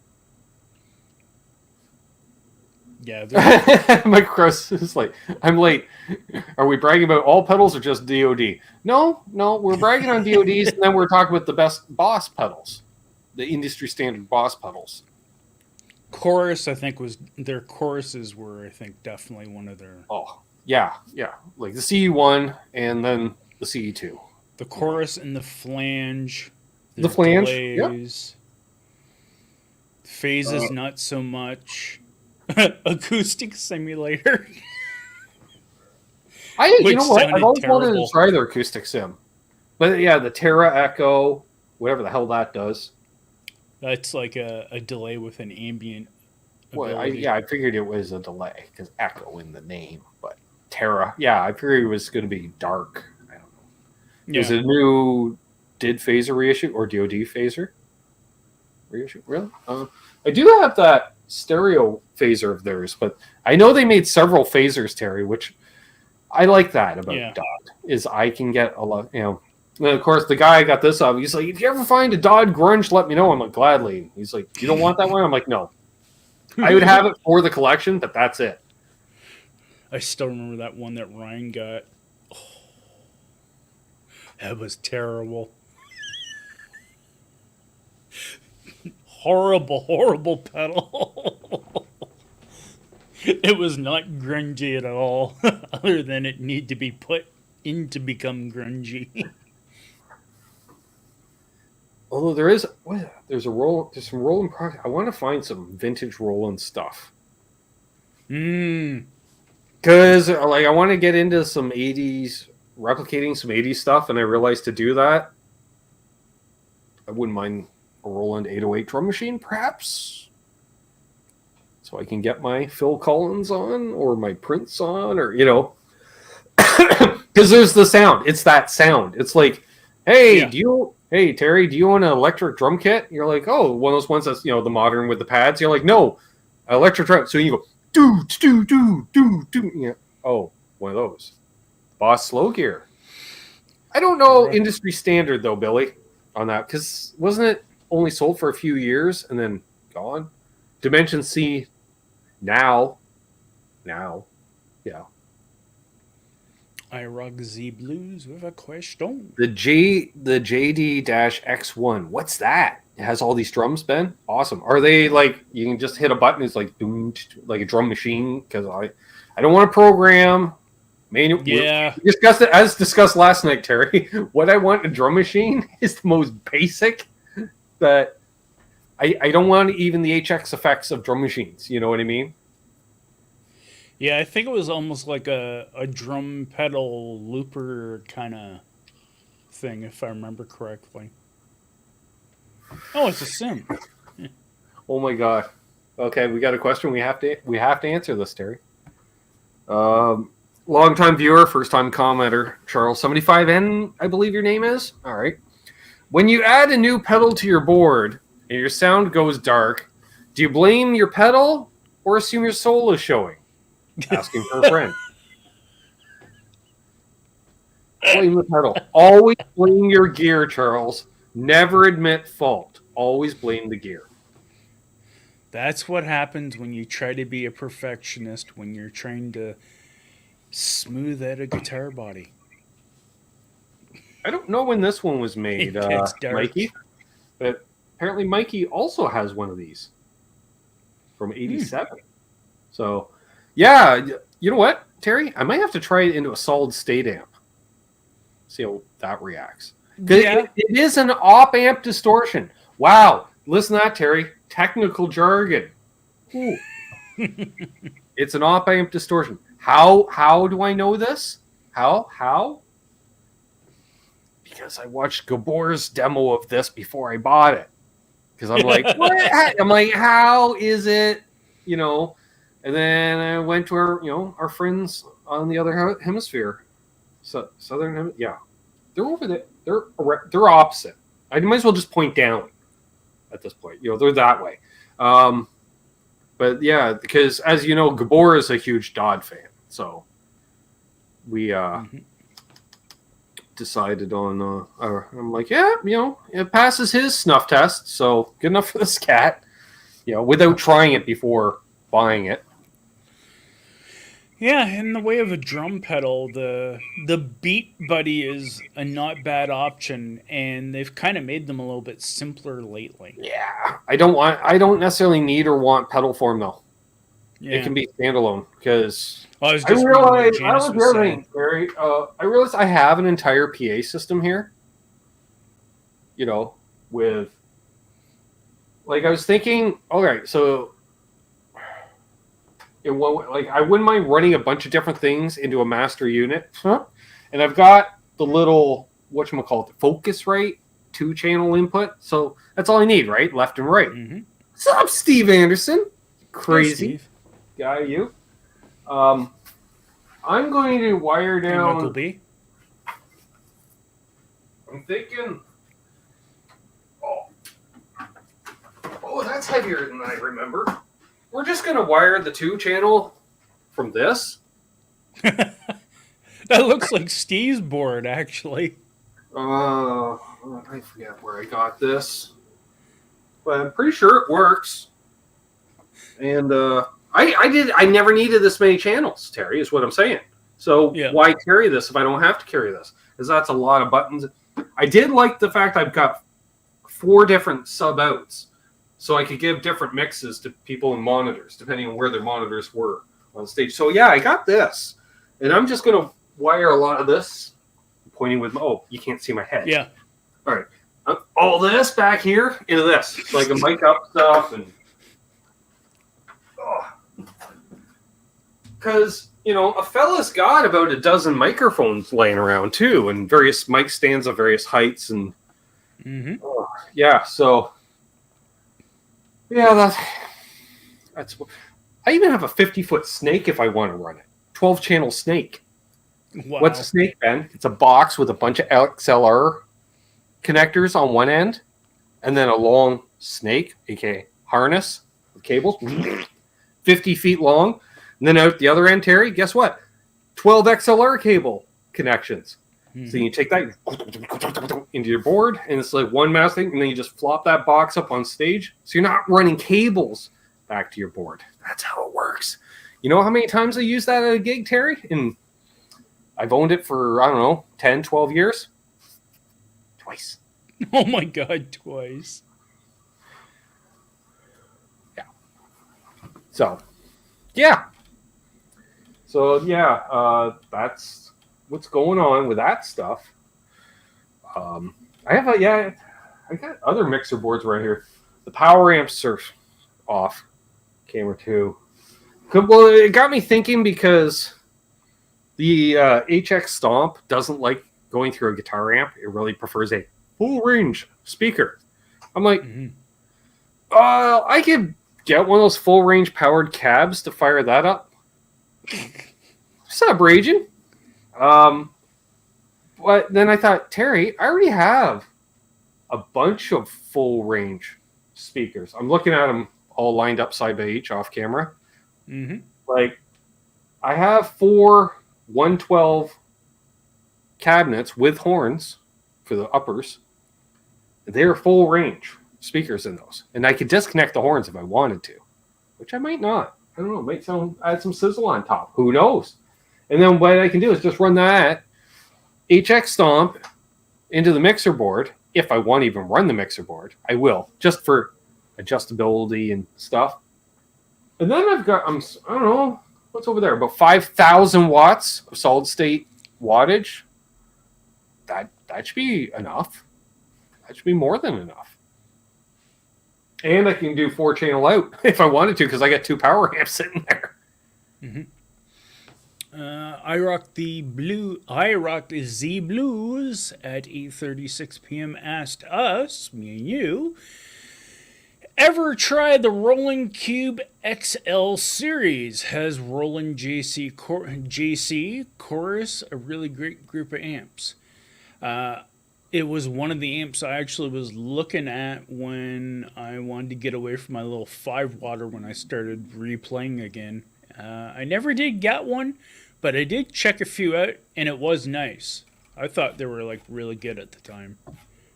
Yeah. Mike Cross is like, I'm late. Are we bragging about all pedals or just DoD? No, we're bragging on DoDs, and then we're talking about the best Boss pedals, the industry standard Boss pedals. Chorus, I think, their choruses were, I think, definitely one of their. Oh, yeah. Like the CE1 and then the CE2. The chorus and the flange. The flange, delays, phases, not so much. Acoustic simulator. You know what? I've always wanted to try their acoustic sim. But yeah, the Terra Echo, whatever the hell that does. That's like a delay with an ambient. Well, I figured it was a delay because Echo in the name. But Terra, I figured it was going to be dark. I don't know. Yeah. Is it a new DID phaser reissue or DoD phaser reissue? Really? I do have that stereo phaser of theirs, but I know they made several phasers, Terry, which I like that about Dodd, is I can get a lot, And of course, the guy I got this of, he's like, if you ever find a Dodd Grunge, let me know. I'm like, gladly. He's like, you don't want that one? I'm like, no. I would have it for the collection, but that's it. I still remember that one that Ryan got. Oh, that was terrible. horrible, horrible pedal. It was not grungy at all, other than it need to be put in to become grungy. Although there's some Roland product. I want to find some vintage Roland stuff. Because like I want to get into some 80s, replicating some 80s stuff, and I realized to do that, I wouldn't mind a Roland 808 drum machine, perhaps. So I can get my Phil Collins on, or my Prince on, or, you know. Because there's the sound. It's that sound. It's like, hey, hey, Terry, do you want an electric drum kit? You're like, oh, one of those ones that's, you know, the modern with the pads. You're like, no, electric drum. So you go, do. Yeah. Oh, one of those. Boss Slow Gear. I don't know industry standard, though, Billy, on that. Because wasn't it only sold for a few years and then gone? Dimension C now. Yeah. I rock Z blues with a question. The JD-X1. What's that? It has all these drums, Ben. Awesome. Are they like you can just hit a button? It's like boom, like a drum machine. Because I don't want to program. Yeah. We discussed it as discussed last night, Terry. What I want in a drum machine is the most basic. That I don't want even the HX effects of drum machines. You know what I mean? Yeah, I think it was almost like a drum pedal looper kind of thing, if I remember correctly. Oh, it's a sim. Oh my god. Okay, we got a question. We have to answer this, Terry. Long-time viewer, first-time commenter, Charles75N, I believe your name is. All right. When you add a new pedal to your board and your sound goes dark, do you blame your pedal or assume your soul is showing? Asking for a friend. Blame the pedal. Always blame your gear, Charles. Never admit fault. Always blame the gear. That's what happens when you try to be a perfectionist, when you're trying to smooth out a guitar body. I don't know when this one was made, Mikey. But apparently Mikey also has one of these from 87. So, yeah, you know what, Terry? I might have to try it into a solid state amp. See how that reacts. Yeah. It is an op amp distortion. Wow. Listen to that, Terry. Technical jargon. Ooh. It's an op amp distortion. How do I know this? How? Because I watched Gabor's demo of this before I bought it. Because I'm like, what? I'm like, how is it? You know, and then I went to our friends on the other hemisphere, southern hemisphere. Yeah, they're over there. They're opposite. I might as well just point down at this point. You know, they're that way. But yeah, because as you know, Gabor is a huge Dodd fan, so we decided on. I'm like, yeah, you know, it passes his snuff test, so good enough for this cat. You know, without trying it before buying it. Yeah, in the way of a drum pedal, the Beat Buddy is a not bad option, and they've kind of made them a little bit simpler lately. Yeah, I don't necessarily need or want pedal form though. Yeah. It can be standalone because I realized I have an entire PA system here. You know, with like I was thinking, okay, so I wouldn't mind running a bunch of different things into a master unit, and I've got the little whatchamacallit, Focusrite 2-channel input, so that's all I need, right? Left and right. Mm-hmm. What's up, Steve Anderson? Crazy. Hey, Steve. Guy, you. I'm going to wire down. Michael B. I'm thinking. Oh, that's heavier than I remember. We're just going to wire the 2-channel from this. That looks like Steve's board, actually. I forget where I got this, but I'm pretty sure it works. And I never needed this many channels, Terry, is what I'm saying. So why carry this if I don't have to carry this? Because that's a lot of buttons. I did like the fact I've got 4 different sub outs. so I could give different mixes to people in monitors, depending on where their monitors were on stage. So yeah, I got this, and I'm just going to wire a lot of this, pointing with my, oh, you can't see my head. Yeah. All right. All this back here into this, so I can mic up stuff, and because a fella's got about a dozen microphones laying around too, and various mic stands of various heights, and so yeah, that's. I even have a 50-foot snake if I want to run it. 12-channel snake. Wow. What's a snake, Ben? It's a box with a bunch of XLR connectors on one end, and then a long snake, aka harness with cables, 50 feet long. And then out the other end, Terry, guess what? 12 XLR cable connections. So you take that into your board, and it's like one mass thing, and then you just flop that box up on stage. So you're not running cables back to your board. That's how it works. You know how many times I used that at a gig, Terry? And I've owned it for, I don't know, 10, 12 years. Twice. Oh my God, twice. Yeah. So, yeah. That's what's going on with that stuff. I got other mixer boards right here. The power amps are off camera too. Well, it got me thinking because the HX Stomp doesn't like going through a guitar amp. It really prefers a full range speaker. I'm like, I could get one of those full range powered cabs to fire that up. What's up, Raging? But then I thought, Terry, I already have a bunch of full range speakers. I'm looking at them all lined up side by each off camera. Like, I have 4 112 cabinets with horns for the uppers. They're full range speakers in those, and I could disconnect the horns if I wanted to, which I might not. I don't know. Might add some sizzle on top. Who knows? And then what I can do is just run that HX Stomp into the mixer board. If I want to even run the mixer board, I will, just for adjustability and stuff. And then I've got, I don't know, what's over there? About 5,000 watts of solid state wattage. That should be enough. That should be more than enough. And I can do 4-channel out if I wanted to, because I got 2 power amps sitting there. I rocked the Z Blues at 8:36 p.m. Asked us, me and you, ever tried the Roland Cube XL series? Has Roland JC Chorus a really great group of amps? It was one of the amps I actually was looking at when I wanted to get away from my little 5-watt when I started replaying again. I never did get one, but I did check a few out, and it was nice. I thought they were like really good at the time.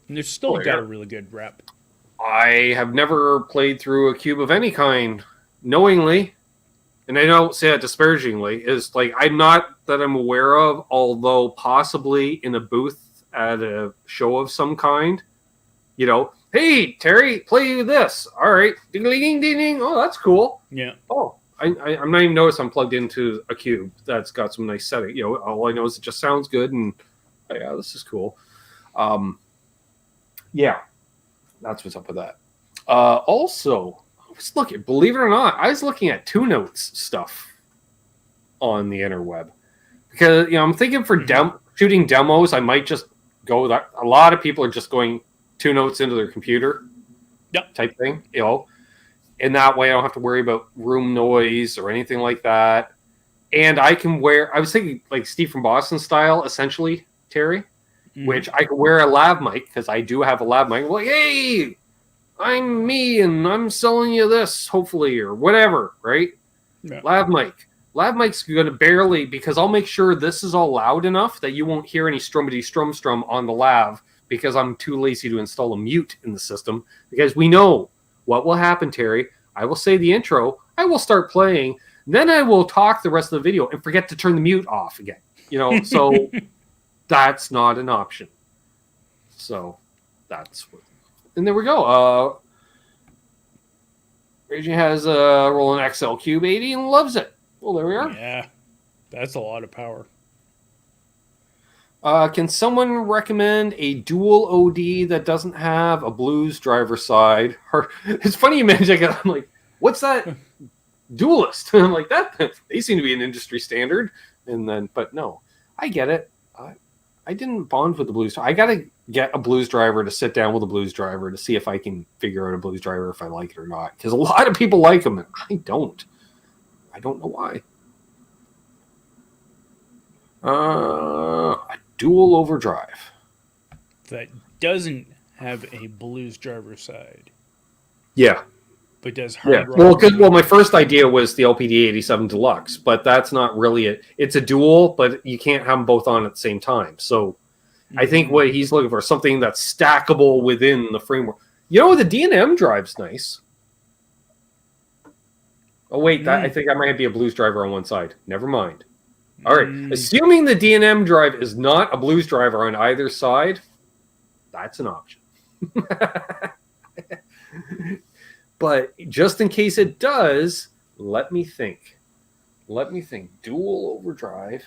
And they're still got a really good rep. I have never played through a cube of any kind knowingly, and I don't say that disparagingly. Is like I'm not that I'm aware of, although possibly in a booth at a show of some kind, hey Terry, play this. All right, ding ding ding ding. Oh, that's cool. Yeah. Oh, I'm not even noticed I'm plugged into a cube that's got some nice setting. All I know is it just sounds good, and yeah, this is cool. Yeah, that's what's up with that. Also, I was looking, believe it or not, I was looking at 2-notes stuff on the interweb because I'm thinking for shooting demos, I might just go that. A lot of people are just going 2-notes into their computer, type thing, and that way I don't have to worry about room noise or anything like that. And I can I was thinking like Steve from Boston style, essentially, Terry, which I could wear a lav mic because I do have a lav mic. Like, hey, I'm me and I'm selling you this, hopefully, or whatever, right? Yeah. Lav mic. Lav mic's going to barely, because I'll make sure this is all loud enough that you won't hear any strummity strum on the lav because I'm too lazy to install a mute in the system. Because we know what will happen, Terry. I will say the intro, I will start playing, then I will talk the rest of the video and forget to turn the mute off again. So that's not an option. So that's what. And there we go. Raging has a Roland XL Cube 80 and loves it. Well, there we are. Yeah, that's a lot of power. Can someone recommend a dual OD that doesn't have a blues driver side? Or, it's funny you mentioned it. I'm like, what's that? Duelist. I'm like, that. They seem to be an industry standard. And then, but no, I get it. I didn't bond with the blues. I got to get a blues driver to sit down with a blues driver to see if I can figure out a blues driver if I like it or not. Because a lot of people like them, and I don't. I don't know why. A dual overdrive that doesn't have a blues driver side. Yeah. But does hard rock. Well, my first idea was the LPD 87 Deluxe, but that's not really it. It's a dual, but you can't have them both on at the same time. So I think what he's looking for is something that's stackable within the framework. You know, the D&M drive's nice. Oh, wait, I think I might be a blues driver on one side. Never mind. All right. Assuming the D&M drive is not a blues driver on either side, that's an option. But just in case it does, let me think. Dual overdrive.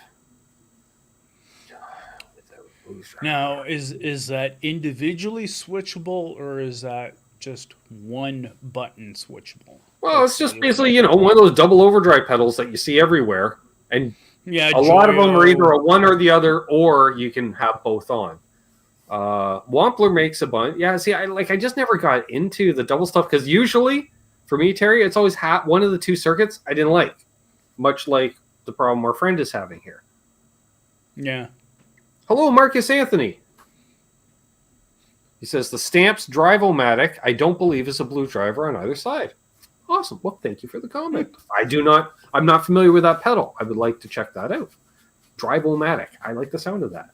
Now, is that individually switchable, or is that just one button switchable? Well, it's just basically, one of those double overdrive pedals that you see everywhere. And a lot of them are either a one or the other, or you can have both on. Wampler makes a bunch. Yeah, see, I just never got into the double stuff because usually, for me, Terry, it's always one of the two circuits I didn't like, much like the problem our friend is having here. Yeah. Hello, Marcus Anthony. He says the Stamps Drive-O-Matic I don't believe is a blue driver on either side. Awesome. Well, thank you for the comment. I'm not familiar with that pedal. I would like to check that out. Drive-O-Matic. I like the sound of that.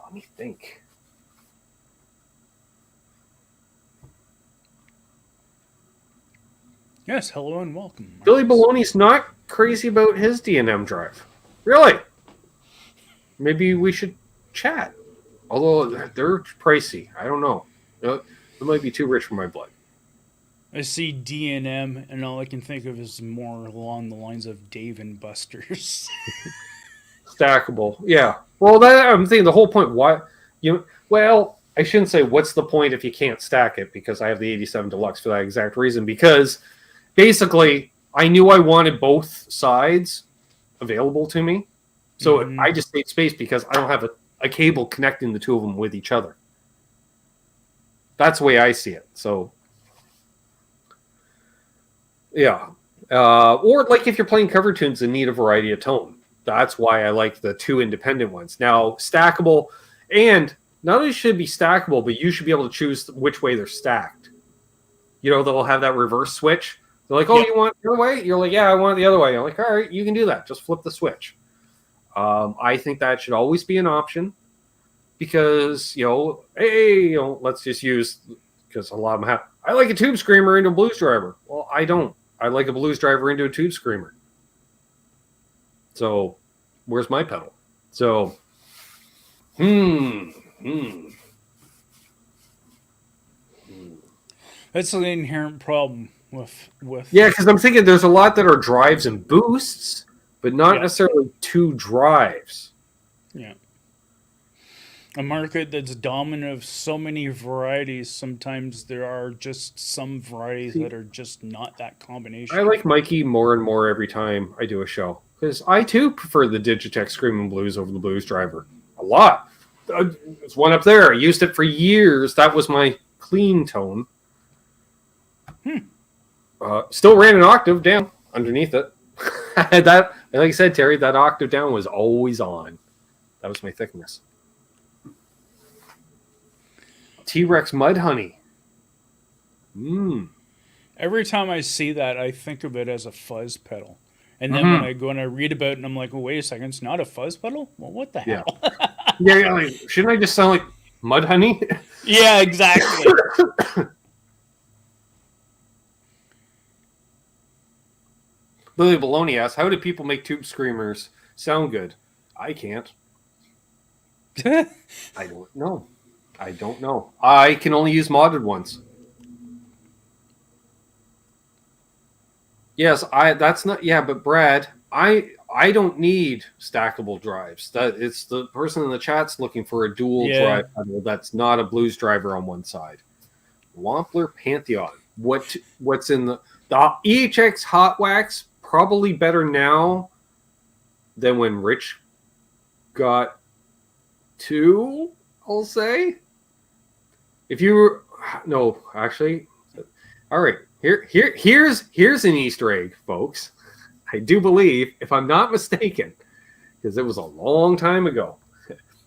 Let me think. Yes, hello and welcome. Marcus. Billy Baloney's not crazy about his D&M drive. Really? Maybe we should chat. Although they're pricey. I don't know. It might be too rich for my blood. I see D&M, and all I can think of is more along the lines of Dave and Buster's. Stackable. Yeah. Well, I'm thinking the whole point. Well, I shouldn't say what's the point if you can't stack it, because I have the 87 Deluxe for that exact reason. Because basically, I knew I wanted both sides available to me. So I just saved space because I don't have a cable connecting the two of them with each other. That's the way I see it. So, yeah. Or like if you're playing cover tunes and need a variety of tone. That's why I like the two independent ones. Now, stackable, and not only should it be stackable, but you should be able to choose which way they're stacked. They'll have that reverse switch. They're like, you want your way? You're like, yeah, I want it the other way. I'm like, all right, you can do that. Just flip the switch. I think that should always be an option because, let's just use, because a lot of them have, I like a tube screamer into a blues driver. Well, I don't. I like a blues driver into a tube screamer. So, where's my pedal? So, That's an inherent problem with. Yeah, because I'm thinking there's a lot that are drives and boosts, but not necessarily two drives. Yeah. A market that's dominant of so many varieties, sometimes there are just some varieties that are just not that combination. I like Mikey more and more every time I do a show. Because I, too, prefer the Digitech Screaming Blues over the Blues Driver. A lot. There's one up there. I used it for years. That was my clean tone. Still ran an octave down underneath it. That, like I said, Terry, that octave down was always on. That was my thickness. T-Rex Mudhoney. Every time I see that, I think of it as a fuzz pedal. And then when I go and I read about it, and I'm like, well, wait a second, it's not a fuzz pedal? Well, what the hell? Yeah, like, shouldn't I just sound like Mudhoney? Yeah, exactly. Billy Baloney asks, how do people make tube screamers sound good? I can't. I don't know. I can only use modded ones. Yes, that's not but Brad, I don't need stackable drives. That it's the person in the chat's looking for a dual Yeah. drive pedal that's not a blues driver on one side. Wampler Pantheon. What's in the EHX Hot Wax probably better now than when Rich got two, I'll say. If you no, actually, all right. Here's an Easter egg, folks. I do believe, if I'm not mistaken, because it was a long time ago,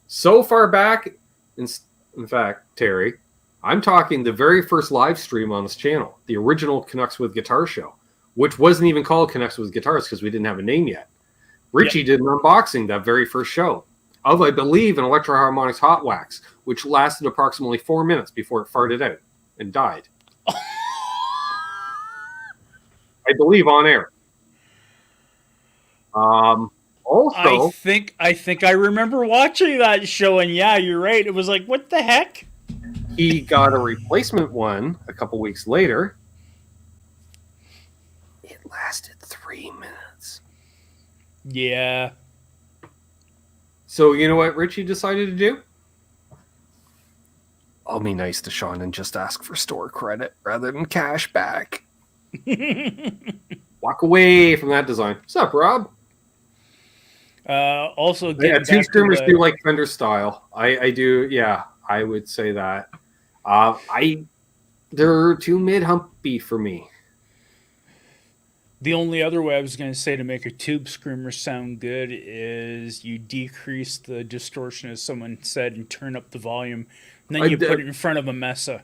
so far back, in fact, Terry, I'm talking the very first live stream on this channel, the original Canucks with Guitar show, which wasn't even called Canucks with Guitars because we didn't have a name yet. Richie did an unboxing that very first show of, I believe, an Electro Harmonix Hot Wax, which lasted approximately 4 minutes before it farted out and died. I believe on air. Also, I think I remember watching that show, and yeah, you're right. It was like, what the heck? he got a replacement one a couple weeks later. It lasted 3 minutes. Yeah. So you know what Richie decided to do? I'll be nice to Sean and just ask for store credit rather than cash back. Walk away from that design. What's up, Rob? Also, two streamers do like Fender style. I do. Yeah, I would say that. They're too mid-humpy for me. The only other way I was going to say to make a tube screamer sound good is you decrease the distortion, as someone said, and turn up the volume. And then you put it in front of a Mesa.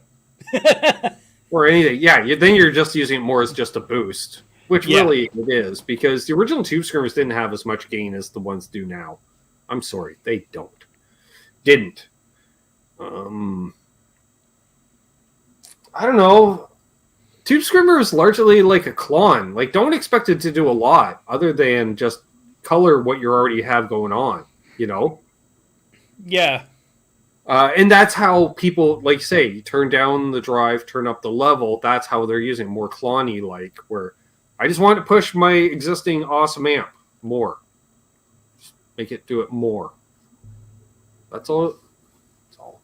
Or anything. Yeah, then you're just using it more as just a boost. Which really it is, because the original tube screamers didn't have as much gain as the ones do now. I'm sorry, they didn't. I don't know. Tube screamer is largely like a clone. Like, don't expect it to do a lot other than just color what you already have going on, you know? Yeah. And that's how people, like, say, you turn down the drive, turn up the level. That's how they're using more cloney, like, where I just want to push my existing awesome amp more. Just make it do it more. That's all. That's all.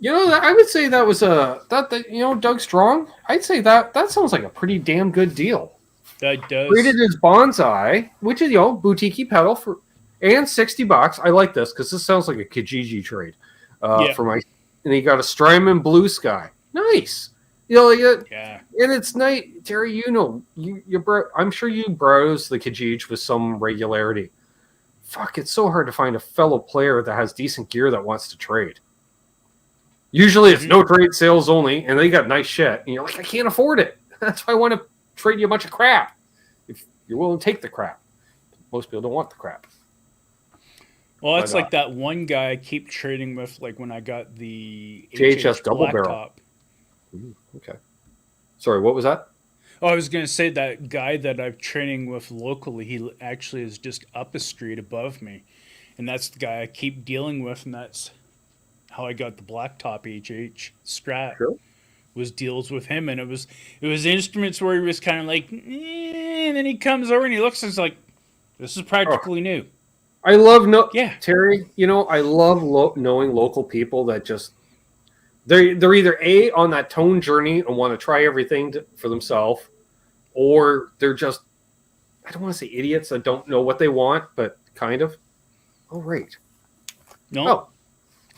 You know, I would say that was Doug Strong. I'd say that sounds like a pretty damn good deal. That does. Rated as Bonsai, which is boutique pedal for, and $60. I like this because this sounds like a Kijiji trade. For my, and he got a Strymon Blue Sky. Nice. And it's nice, Terry. I'm sure you browse the Kijiji with some regularity. Fuck, it's so hard to find a fellow player that has decent gear that wants to trade. Usually it's no trade, sales only, and they got nice shit. And you're like, I can't afford it. That's why I want to trade you a bunch of crap. If you're willing to take the crap. Most people don't want the crap. Well, it's like that one guy I keep trading with, like when I got the JHS double barrel. Top. Okay. Sorry, what was that? Oh, I was going to say that guy that I'm training with locally, he actually is just up a street above me. And that's the guy I keep dealing with, and that's how I got the blacktop HH Strat. Sure. Was deals with him, and it was instruments where he was kind of like, and then he comes over and he looks and he's like, this is practically new. I love Terry, I love knowing local people that just they're either A, on that tone journey and want to try everything for themselves, or they're just, I don't want to say idiots that don't know what they want, but kind of. Oh, right. No. Oh.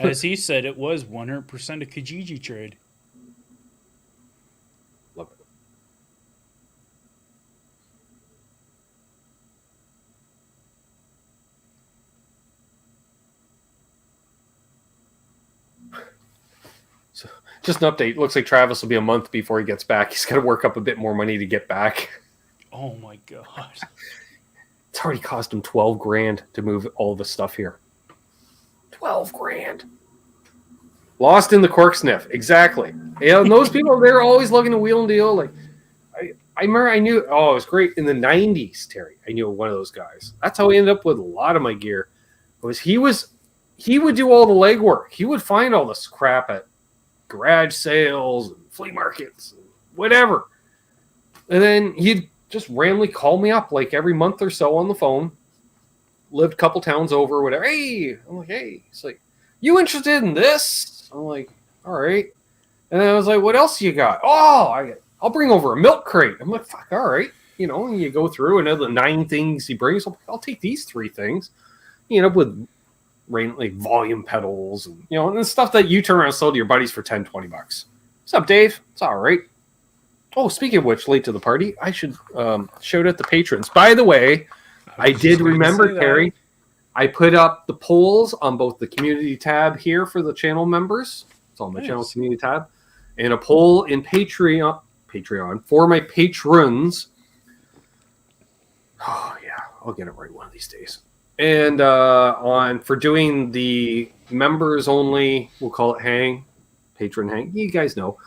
As he said, it was 100% a Kijiji trade. Love it. So, just an update. Looks like Travis will be a month before he gets back. He's got to work up a bit more money to get back. Oh my god! It's already cost him $12,000 to move all of his stuff here. $12,000. Lost in the cork sniff. Exactly. And those people, they're always looking to wheel and deal. Like, I remember it was great in the 90s, Terry. I knew one of those guys. That's how I ended up with a lot of my gear. He would do all the legwork. He would find all this crap at garage sales and flea markets and whatever. And then he'd just randomly call me up like every month or so on the phone. Lived a couple towns over, whatever. Hey, I'm like, hey. He's like, you interested in this? I'm like, all right. And then I was like, what else you got? Oh, I'll bring over a milk crate. I'm like, fuck, all right. You know, and you go through and of the 9 things he brings, I'll take these 3 things. You end up with like volume pedals and, you know, and the stuff that you turn around and sell to your buddies for $10, $20. What's up, Dave? It's all right. Oh, speaking of which, late to the party, I should shout out the patrons. By the way, I did remember, Terry, I put up the polls on both the community tab here for the channel members. It's on my channel community tab. And a poll in Patreon for my patrons. Oh, yeah. I'll get it right one of these days. And for doing the members only, we'll call it hang, patron hang. You guys know.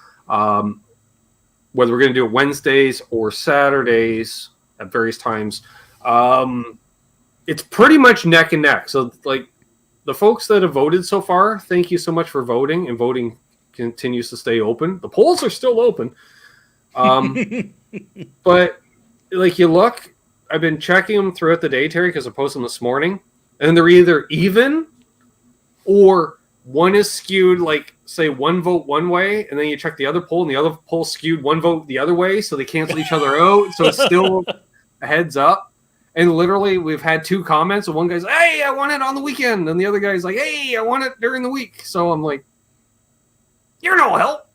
Whether we're going to do it Wednesdays or Saturdays at various times. It's pretty much neck and neck. So, like, the folks that have voted so far, thank you so much for voting. And voting continues to stay open. The polls are still open. But, like, you look, I've been checking them throughout the day, Terry, because I posted them this morning. And they're either even or one is skewed, like, say, one vote one way. And then you check the other poll, and the other poll skewed one vote the other way. So they cancel each other out. So it's still a heads up. And literally, we've had 2 comments. And one guy's, hey, I want it on the weekend. And the other guy's like, hey, I want it during the week. So I'm like, you're no help.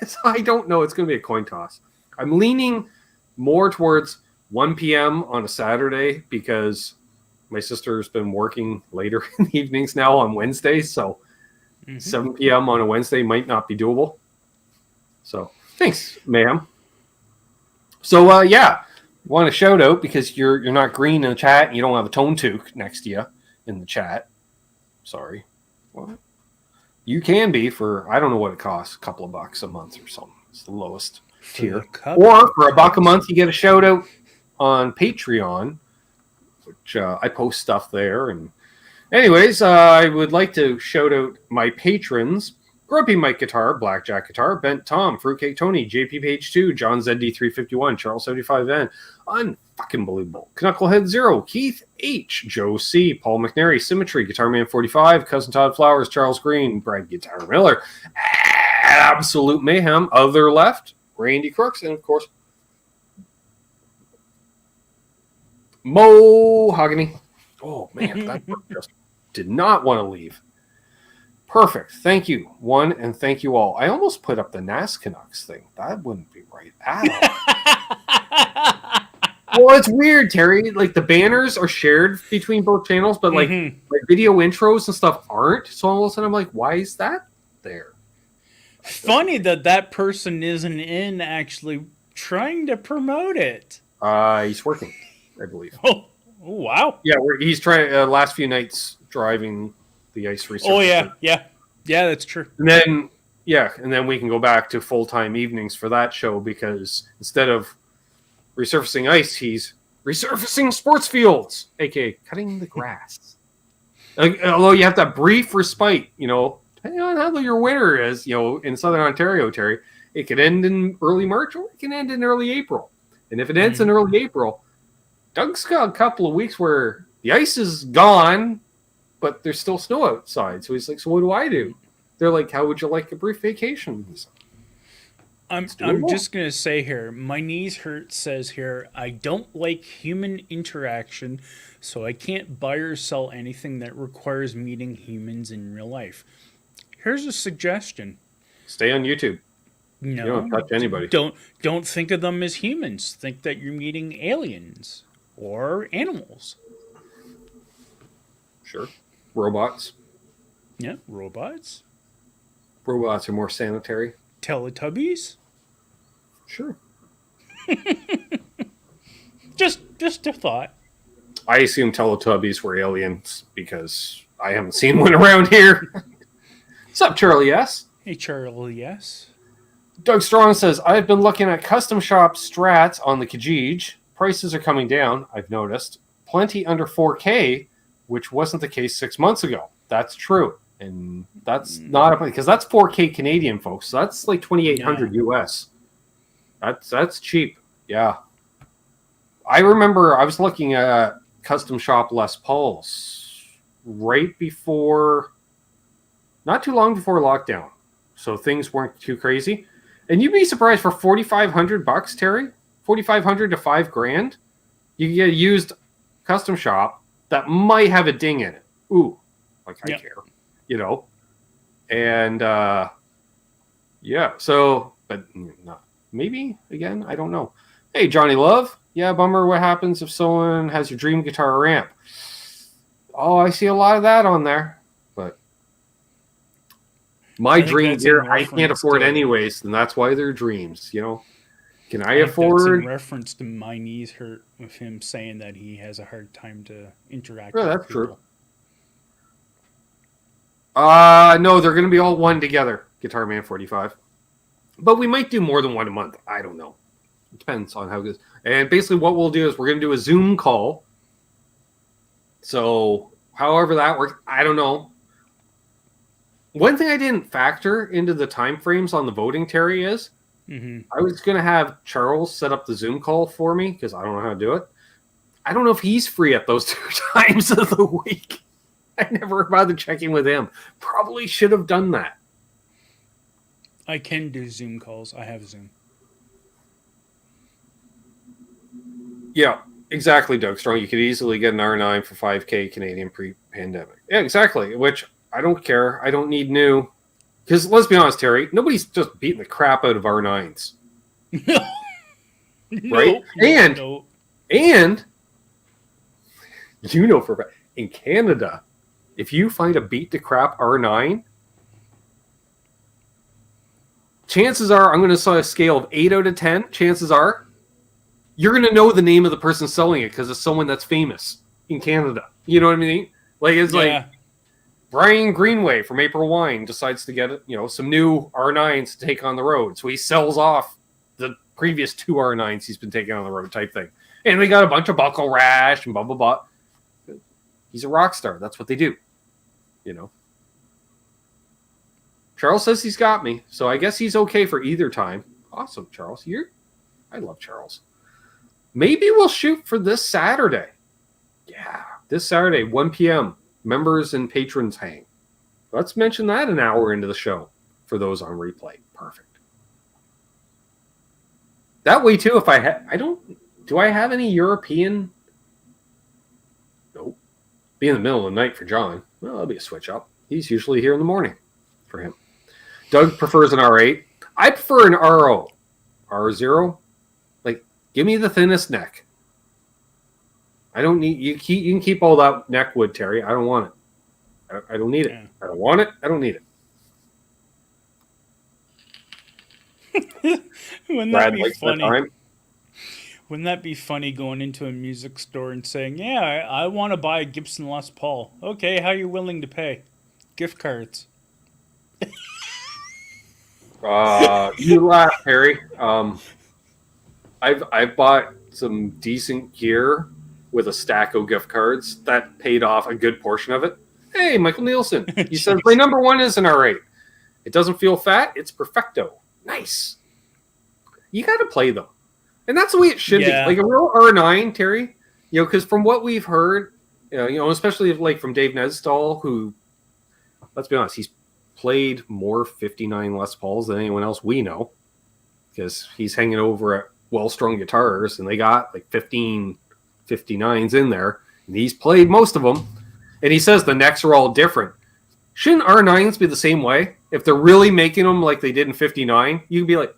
So I don't know. It's going to be a coin toss. I'm leaning more towards 1 p.m. on a Saturday because my sister's been working later in the evenings now on Wednesdays. So 7 p.m. on a Wednesday might not be doable. So thanks, ma'am. So, yeah. Want a shout out because you're not green in the chat and you don't have a tone toque next to you in the chat. Sorry. What? You can be for, I don't know what it costs, a couple of bucks a month or something. It's the lowest tier. Or for $1 a month, you get a shout out on Patreon, which I post stuff there. And anyways, I would like to shout out my patrons. Grumpy Mike Guitar, Blackjack Guitar, Bent Tom, Fruitcake Tony, JP Page 2, John ZD351, Charles 75N, Unfucking Believable, Knucklehead 0, Keith H, Joe C, Paul McNary, Symmetry, Guitar Man 45, Cousin Todd Flowers, Charles Green, Brad Guitar Miller, Absolute Mayhem, Other Left, Randy Crooks, and of course, Mohogany. Oh man, that just did not want to leave. Perfect. Thank you, one, and thank you all. I almost put up the Canucks thing. That wouldn't be right at all. Well, it's weird, Terry. Like, the banners are shared between both channels, but, like, video intros and stuff aren't. So all of a sudden I'm like, why is that there? Funny that person isn't in actually trying to promote it. He's working, I believe. Oh wow. Yeah, he's trying last few nights driving the ice research. Oh yeah, that's true. And then we can go back to full-time evenings for that show because instead of resurfacing ice, he's resurfacing sports fields, aka cutting the grass. Although you have that brief respite, depending on how your winter is, in Southern Ontario, Terry, it could end in early March or it can end in early April. And if it ends in early April, Doug's got a couple of weeks where the ice is gone, but there's still snow outside. So he's like, so what do I do? They're like, how would you like a brief vacation? I'm just going to say here, my knees hurt says here, I don't like human interaction, so I can't buy or sell anything that requires meeting humans in real life. Here's a suggestion. Stay on YouTube. No, you don't touch anybody. Don't think of them as humans. Think that you're meeting aliens or animals. Sure. Robots. Yeah, robots. Robots are more sanitary. Teletubbies. Sure. just a thought. I assume Teletubbies were aliens because I haven't seen one around here. What's up, Charlie S? Hey, Charlie S. Doug Strong says, I've been looking at custom shop strats on the Kijij. Prices are coming down, I've noticed. Plenty under 4K, which wasn't the case 6 months ago. That's true. And that's not because that's 4K Canadian, folks. So that's like 2,800 US. That's cheap. Yeah. I remember I was looking at custom shop Les Pauls right before, not too long before lockdown. So things weren't too crazy. And you'd be surprised for $4,500, Terry, 4,500 to $5,000, you can get a used custom shop that might have a ding in it. Ooh, like I care, you know? And yeah, so, but not maybe again, I don't know. Hey, Johnny Love. Yeah, bummer. What happens if someone has your dream guitar or amp? Oh, I see a lot of that on there. But my dream gear, I can't afford anyways, and that's why they're dreams, you know? Can I afford? That's in reference to my knees hurt with him saying that he has a hard time to interact with that's people. true. No, they're going to be all one together, Guitar Man 45. But we might do more than one a month. I don't know. It depends on how it goes. And basically what we'll do is we're going to do a Zoom call. So however that works, I don't know. One thing I didn't factor into the time frames on the voting, Terry, is I was going to have Charles set up the Zoom call for me because I don't know how to do it. I don't know if he's free at those 2 times of the week. I never bothered checking with him. Probably should have done that. I can do Zoom calls. I have Zoom. Yeah, exactly, Doug Strong. You could easily get an R9 for $5,000 Canadian pre-pandemic. Yeah, exactly. Which I don't care. I don't need new. Because let's be honest, Terry, nobody's just beating the crap out of R9s. Right? And you know for a fact, in Canada, if you find a beat to crap R9, chances are, I'm going to say a scale of 8 out of 10, chances are, you're going to know the name of the person selling it because it's someone that's famous in Canada. You know what I mean? Like, it's like Brian Greenway from April Wine decides to get, some new R9s to take on the road. So he sells off the previous 2 R9s he's been taking on the road type thing. And they got a bunch of buckle rash and blah, blah, blah. He's a rock star. That's what they do. Charles says he's got me. So I guess he's okay for either time. Awesome, Charles. I love Charles. Maybe we'll shoot for this Saturday. Yeah, this Saturday, 1 p.m. Members and patrons hang. Let's mention that an hour into the show for those on replay. Perfect. That way, too, if do I have any European? Nope. Be in the middle of the night for John. Well, that'll be a switch up. He's usually here in the morning for him. Doug prefers an R8. I prefer an RO. R0. Give me the thinnest neck. I don't need you can keep all that neck wood, Terry. I don't want it. I don't need it. I don't want it. I don't need it. Wouldn't that be funny? Wouldn't that be funny going into a music store and saying, "Yeah, I want to buy a Gibson Les Paul." Okay, how are you willing to pay? Gift cards. You laugh, Harry. I've bought some decent gear with a stack of gift cards that paid off a good portion of it. Hey, Michael Nielsen. He says my number 1 is an R8. It doesn't feel fat. It's perfecto. Nice. You got to play them. And that's the way it should be. Like a real R9, Terry, because from what we've heard, especially like from Dave Nedstall, who, let's be honest, he's played more 59 Les Pauls than anyone else we know because he's hanging over at Well-Strung Guitars and they got like 15 59s in there and he's played most of them and he says the necks are all different. Shouldn't R9s be the same way? If they're really making them like they did in 59, you can be like,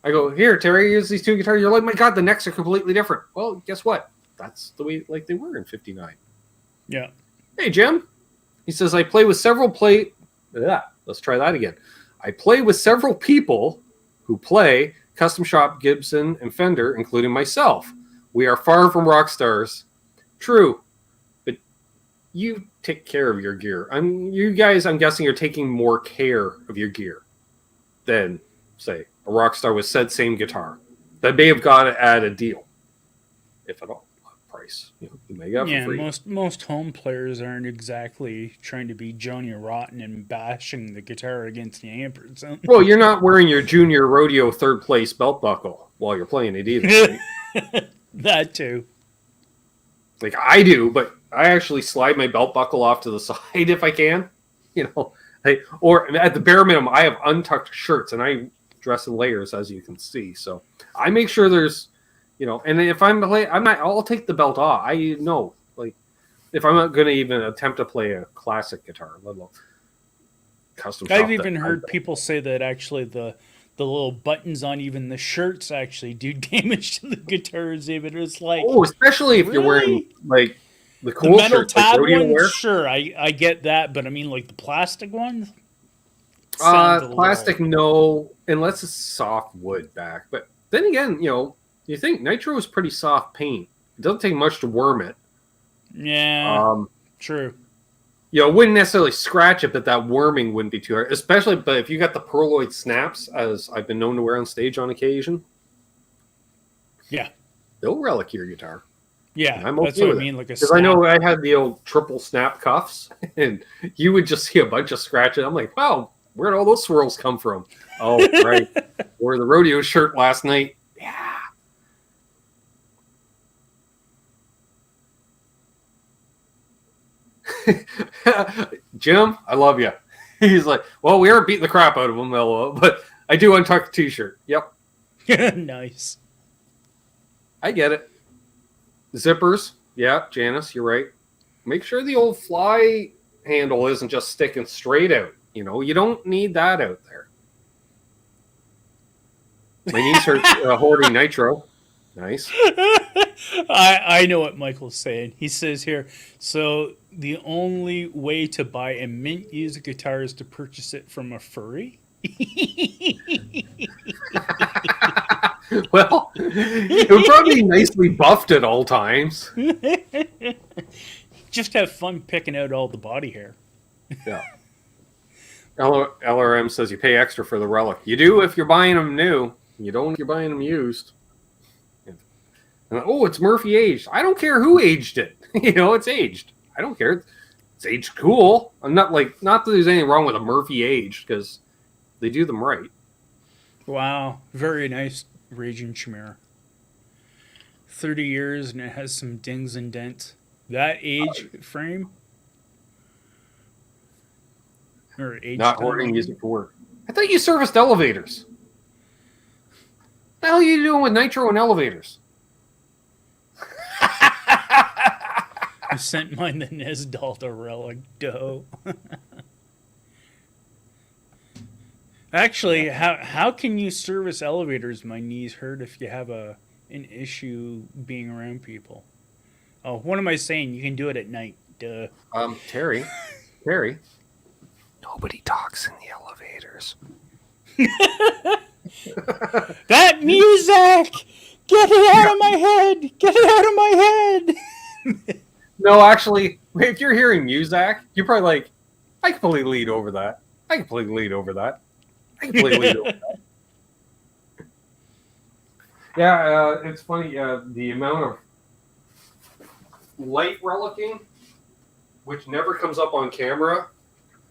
I go, here, Terry, here's these 2 guitars. You're like, my God, the necks are completely different. Well, guess what? That's the way like they were in 59. Yeah. Hey, Jim. He says, I play with several let's try that again. I play with several people who play custom shop, Gibson, and Fender, including myself. We are far from rock stars. True. But you take care of your gear. You guys, I'm guessing, are taking more care of your gear than, say, a rock star with said same guitar that may have got it at a deal, if at all, price. price. You may get it Yeah, for free. most home players aren't exactly trying to be Johnny Rotten and bashing the guitar against the amp or something. Well, you're not wearing your junior rodeo third place belt buckle while you're playing it either. Right? That too. Like I do, but I actually slide my belt buckle off to the side if I can. Or at the bare minimum, I have untucked shirts and I dress in layers, as you can see. So I make sure there's, and if I'll take the belt off. I know, like, if I'm not going to even attempt to play a classic guitar, let alone custom. I've even heard people say that actually the little buttons on even the shirts actually do damage to the guitars. Even it's like, especially if you're wearing like the cool metal shirts, tab like ones. wear. Sure, I get that, but I mean like the plastic ones. Plastic, no, unless it's soft wood back. But then again, you think nitro is pretty soft paint. It doesn't take much to worm it. Yeah, true. It wouldn't necessarily scratch it, but that worming wouldn't be too hard. Especially, but if you got the pearloid snaps, as I've been known to wear on stage on occasion, yeah, they'll relic your guitar. Yeah, I'm okay that's what I with mean. Because I know I had the old triple snap cuffs, and you would just see a bunch of scratches. I'm like, wow, where'd all those swirls come from? Oh, right. Wore the rodeo shirt last night. Yeah. Jim, I love you. He's like, well, we aren't beating the crap out of him, but I do untuck the t-shirt. Yep. Nice. I get it. Zippers. Yeah, Janice, you're right. Make sure the old fly handle isn't just sticking straight out. You don't need that out there. My niece are hoarding nitro. Nice. I know what Michael's saying. He says here, so the only way to buy a mint used guitar is to purchase it from a furry? Well, it would probably be nicely buffed at all times. Just have fun picking out all the body hair. Yeah. LRM says you pay extra for the relic. You do if you're buying them new. You don't if you're buying them used. Oh, it's Murphy aged. I don't care who aged it. It's aged. I don't care. It's aged cool. I'm not that there's anything wrong with a Murphy aged because they do them right. Wow. Very nice Raging Chimera. 30 years and it has some dings and dents. That age frame? Or age Not hoarding music for work. I thought you serviced elevators. What the hell are you doing with nitro and elevators? I sent mine the Nesdalta relic dough. Actually, how can you service elevators? My knees hurt if you have an issue being around people. Oh, what am I saying? You can do it at night. Duh. Terry. Nobody talks in the elevators. That music! Get it out of my head! Get it out of my head! No, actually, if you're hearing Muzak, you're probably like, I can completely lead over that. Yeah, it's funny. The amount of light relicking, which never comes up on camera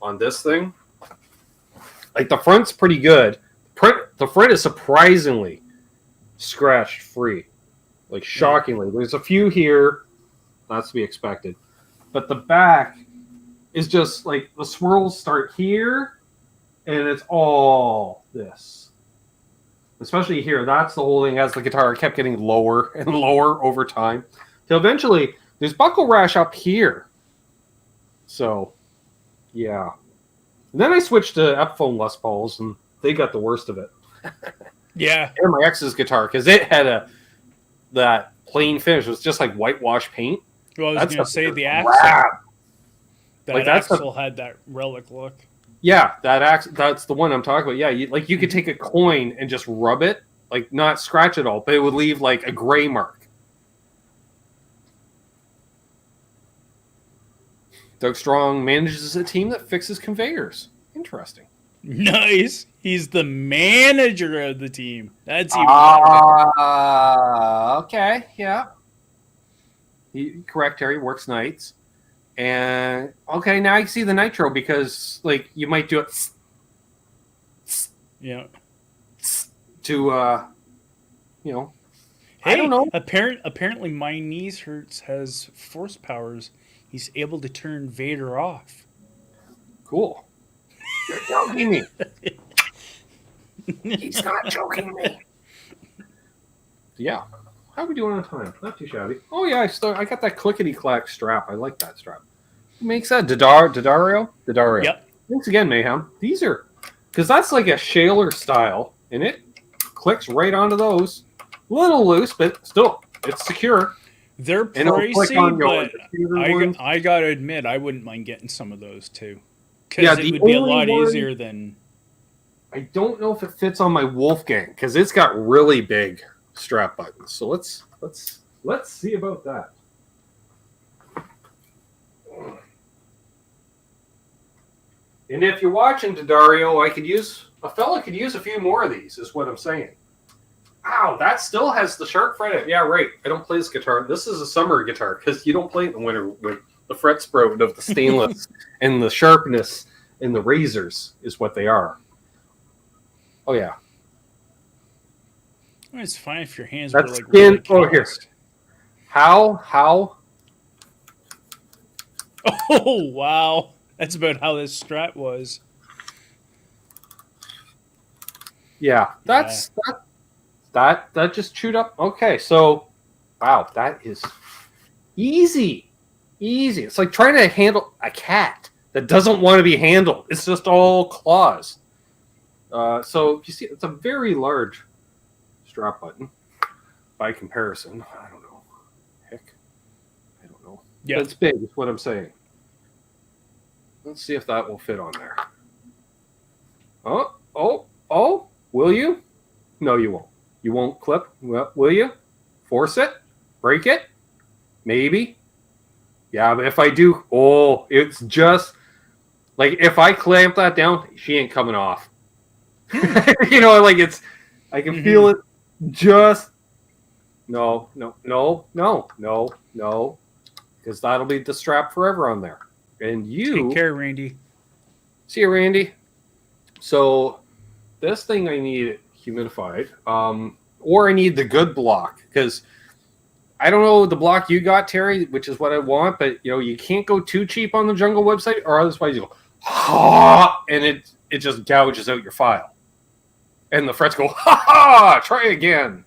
on this thing. Like, the front's pretty good. The front is surprisingly scratch free. Like, shockingly. There's a few here. That's to be expected. But the back is just like the swirls start here and it's all this. Especially here. That's the whole thing as the guitar kept getting lower and lower over time. So eventually there's buckle rash up here. So, yeah. And then I switched to Epiphone Les Pauls and they got the worst of it. Yeah. And my ex's guitar because it had that plain finish. It was just like whitewash paint. Well, I was going to say the axle. That axle had that relic look. Yeah, that's the one I'm talking about. Yeah, you could take a coin and just rub it, like not scratch it all, but it would leave like a gray mark. Doug Strong manages a team that fixes conveyors. Interesting. Nice. He's the manager of the team. That's even okay, yeah. Correct, Terry. Works nights. And okay, now I see the nitro because like you might do it. Yeah. To you know. Hey, I don't know. Apparently, My Knees Hurts has force powers. He's able to turn Vader off. Cool. You're joking me. He's not joking me. Yeah. How are we doing on time? Not too shabby. Oh yeah, I got that clickety clack strap. I like that strap. Who makes that? Daddario? Daddario. Yep. Thanks again, Mayhem. These are because that's like a Shaler style, and it clicks right onto those. A little loose, but still, it's secure. They're And it'll click pricey, on but your I gotta admit, I wouldn't mind getting some of those too. Yeah, Because the it would be a only lot one- easier than. I don't know if it fits on my Wolfgang because it's got really big strap buttons. So let's see about that. And if you're watching, Daddario, a fella could use a few more of these, is what I'm saying. Wow, that still has the sharp fret. Yeah, right. I don't play this guitar. This is a summer guitar because you don't play it in the winter with the fret sprout of the stainless and the sharpness and the razors is what they are. Oh yeah, It's fine if your hands that's were like skin. really Oh here, calloused. how? Oh wow, that's about how this Strat was. Yeah, that just chewed up. Okay, so wow, that is easy. It's like trying to handle a cat that doesn't want to be handled. It's just all claws. So you see, it's a very large strap button by comparison. I don't know. Heck, I don't know. Yeah, But it's big. Is what I'm saying. Let's see if that will fit on there. Oh! Will you? No, you won't. You won't clip. Well, will you? Force it? Break it? Maybe. Yeah, but if I do, it's just like if I clamp that down, she ain't coming off. You know, like I can feel it. Just no, because that'll be the strap forever on there. And you take care, Randy. see you, Randy. So this thing I need humidified, or I need the good block because I don't know the block you got, Terry, which is what I want, but you know you can't go too cheap on the Jungle website, or otherwise you go and it just gouges out your file, and the frets go try again.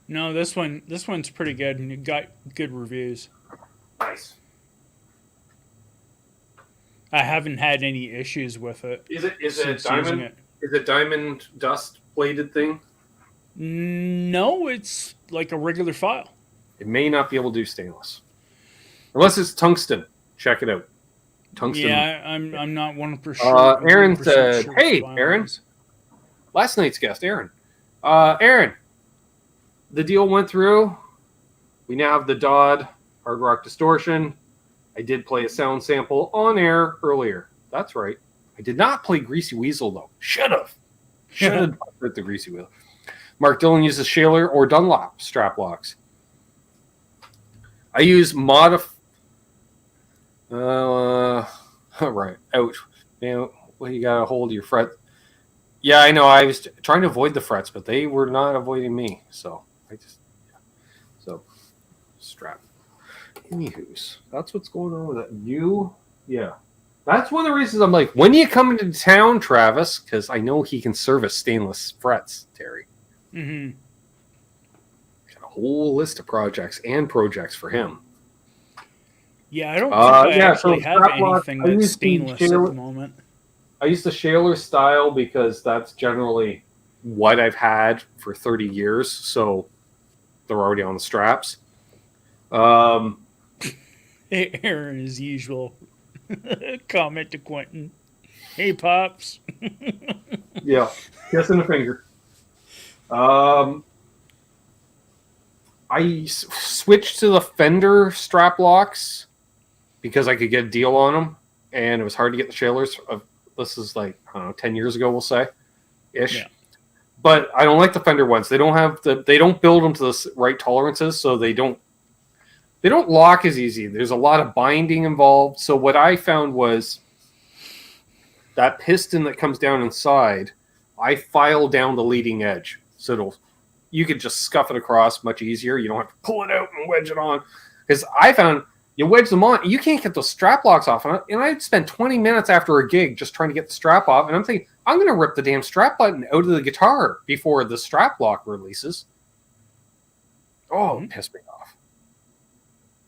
No, this one's pretty good, and it got good reviews. Nice. I haven't had any issues with it. Is it since diamond? using it. Is it diamond dust plated thing? No, it's like a regular file. It may not be able to do stainless, unless it's tungsten. Check it out. Tungsten. Yeah, I'm not 100% sure. Aaron 100% said, sure "Hey, what file Aaron." it is. Last night's guest, Aaron. Aaron, the deal went through. We now have the Dodd Hard Rock Distortion. I did play a sound sample on air earlier. That's right. I did not play Greasy Weasel, though. Should have put the Greasy Weasel. Mark Dillon uses Shaler or Dunlop strap locks. I use all right. Ouch. Man, well, you got to hold your fret. Yeah, I know. I was trying to avoid the frets, but they were not avoiding me. So strap. Anywho's, that's what's going on with it. Yeah. That's one of the reasons I'm like, when are you coming to town, Travis? Because I know he can service stainless frets, Terry. Mm-hmm. Got a whole list of projects for him. Yeah, I don't think I actually have strap lock, anything I that's use the stainless at Shaler- the moment. I use the Shaler style because that's generally what I've had for 30 years. So they're already on the straps. Aaron, as usual, comment to Quentin. Hey, Pops. Yeah, kissing the finger. I switched to the Fender strap locks because I could get a deal on them, and it was hard to get the Shalers. This is like, I don't know, 10 years ago, we'll say, ish. Yeah. But I don't like the Fender ones. They don't build them to the right tolerances, so they don't they don't lock as easy. There's a lot of binding involved. So what I found was that piston that comes down inside, I file down the leading edge. So you could just scuff it across much easier. You don't have to pull it out and wedge it on. Because I found you wedge them on, you can't get those strap locks off. And I'd spend 20 minutes after a gig just trying to get the strap off. And I'm thinking, I'm going to rip the damn strap button out of the guitar before the strap lock releases. Oh, it pissed me off.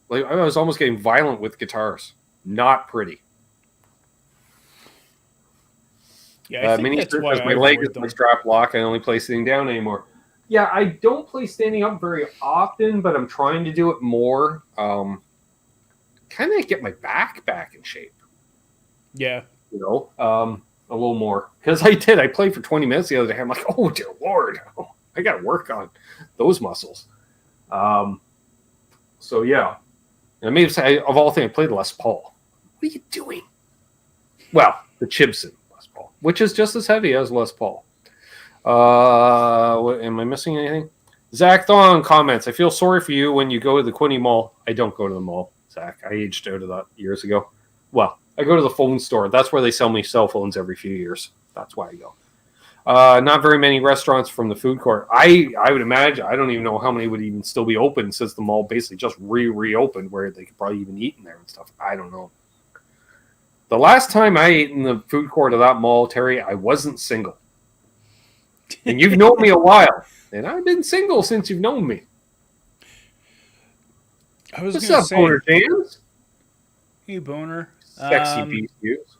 Like, I was almost getting violent with guitars. Not pretty. Yeah, I think that's why my leg is my strap lock. I only play sitting down anymore. Yeah, I don't play standing up very often, but I'm trying to do it more. Kind of get my back in shape. Yeah. You know, a little more. Because I played for 20 minutes the other day. I'm like, oh, dear Lord. I got to work on those muscles. So, yeah. And I may have said, of all things, I played Les Paul. What are you doing? Well, the Chibson Les Paul, which is just as heavy as Les Paul. Am I missing anything? Zach Thong comments, I feel sorry for you when you go to the Quinny Mall. I don't go to the mall, Zach. I aged out of that years ago. Well, I go to the phone store. That's where they sell me cell phones every few years. That's why I go. Not very many restaurants from the food court. I would imagine, I don't even know how many would even still be open since the mall basically just reopened where they could probably even eat in there and stuff. I don't know. The last time I ate in the food court of that mall, Terry, I wasn't single. And you've known me a while. And I've been single since you've known me. What's up, Boner James? Hey, Boner. Sexy beast use.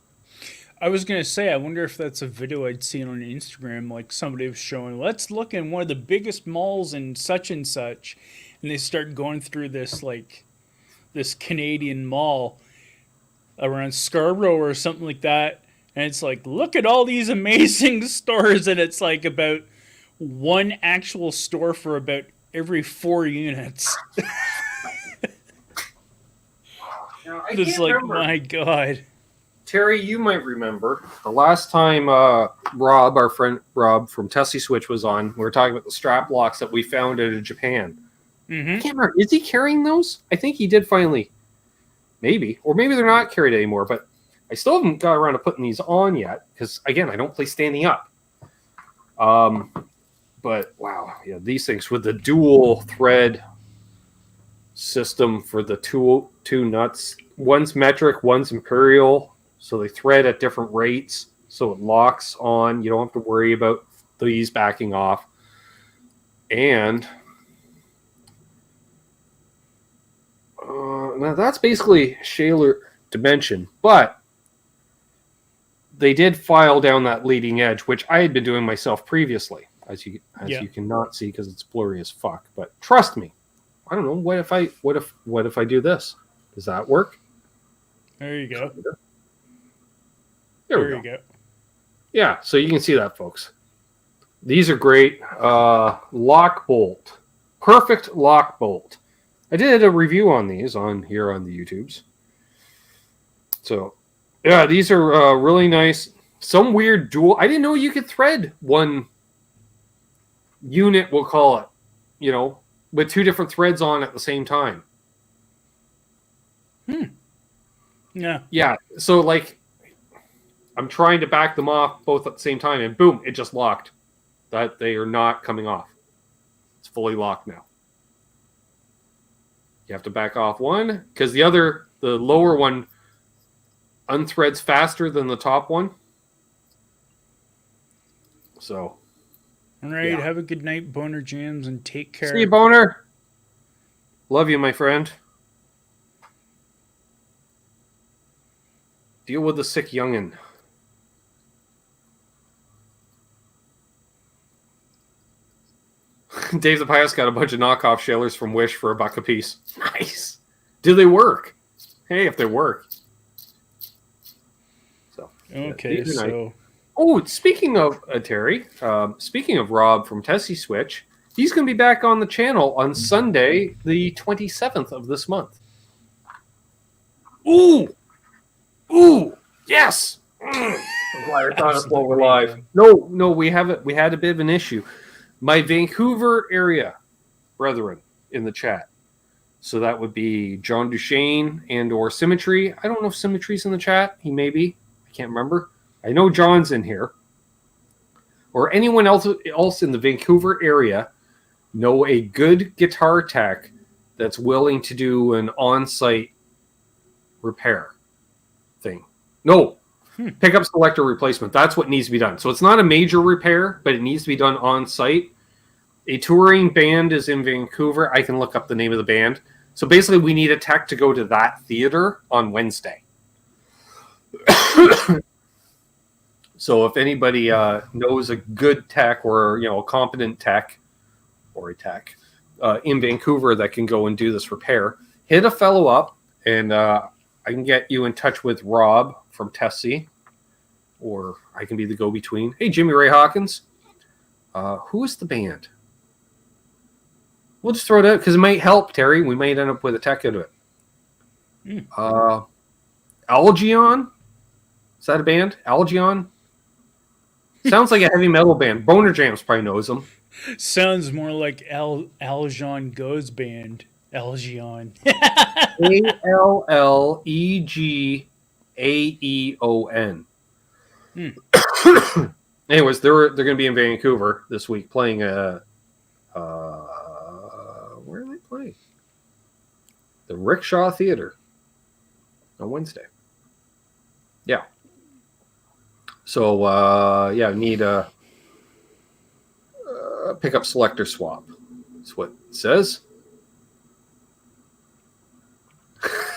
I was going to say, I wonder if that's a video I'd seen on Instagram, like somebody was showing, let's look in one of the biggest malls in such and such. And they start going through this, like, this Canadian mall around Scarborough or something like that. And it's like, look at all these amazing stores. And it's like about one actual store for about every 4 units. It's like, remember. My God. Terry, you might remember the last time Rob, our friend Rob from Tesi Switch was on, we were talking about the strap locks that we found out of Japan. Mm-hmm. I can't remember. Is he carrying those? I think he did finally. Maybe. Or maybe they're not carried anymore, but I still haven't got around to putting these on yet because, again, I don't play standing up. But, wow, yeah, these things with the dual thread system for the two nuts. One's metric, one's imperial. So they thread at different rates, so it locks on. You don't have to worry about these backing off. And now that's basically Shaler dimension, but they did file down that leading edge, which I had been doing myself previously, as you cannot see because it's blurry as fuck. But trust me, I don't know. What if I do this? Does that work? There you go. There we go. Yeah, so you can see that, folks. These are great. Lock bolt. Perfect lock bolt. I did a review on these here on the YouTubes. So, yeah, these are really nice. Some weird dual. I didn't know you could thread one unit, we'll call it, you know, with two different threads on at the same time. Yeah. Yeah, so like, I'm trying to back them off both at the same time, and boom, it just locked. That they are not coming off. It's fully locked now. You have to back off one, because the lower one, unthreads faster than the top one. So. All right, have a good night, Boner Jams, and take care. See you, Boner. Love you, my friend. Deal with the sick youngin'. Dave the Pious got a bunch of knockoff Shalers from Wish for $1 a piece. Nice. Do they work? Hey, if they work. So okay, so. Nice. Oh, speaking of Terry, speaking of Rob from Tesi Switch, he's going to be back on the channel on Sunday, the 27th of this month. Ooh, yes. I'm glad I thought it while we're live. No, we had a bit of an issue. My Vancouver area brethren in the chat, So that would be John Duchesne and or Symmetry. I don't know if Symmetry's in the chat. He may be. I can't remember. I know John's in here. Or anyone else in the Vancouver area know a good guitar tech that's willing to do an on-site repair thing. No. Pickup selector replacement. That's what needs to be done. So it's not a major repair, but it needs to be done on-site. A touring band is in Vancouver. I can look up the name of the band. So basically, we need a tech to go to that theater on Wednesday. So if anybody knows a good tech or a competent tech or a tech in Vancouver that can go and do this repair, hit a fellow up, and I can get you in touch with Rob from Tesi, or I can be the go-between. Hey, Jimmy Ray Hawkins. Who is the band? We'll just throw it out because it might help, Terry. We might end up with a tech out of it. Algion? Is that a band? Algion? Sounds like a heavy metal band. Boner Jams probably knows them. Sounds more like Aljon Go's band. Algion. Allegaeon. Anyways, they're going to be in Vancouver this week playing where are they playing? The Rickshaw Theater on Wednesday. Yeah. So need a pickup selector swap. That's what it says.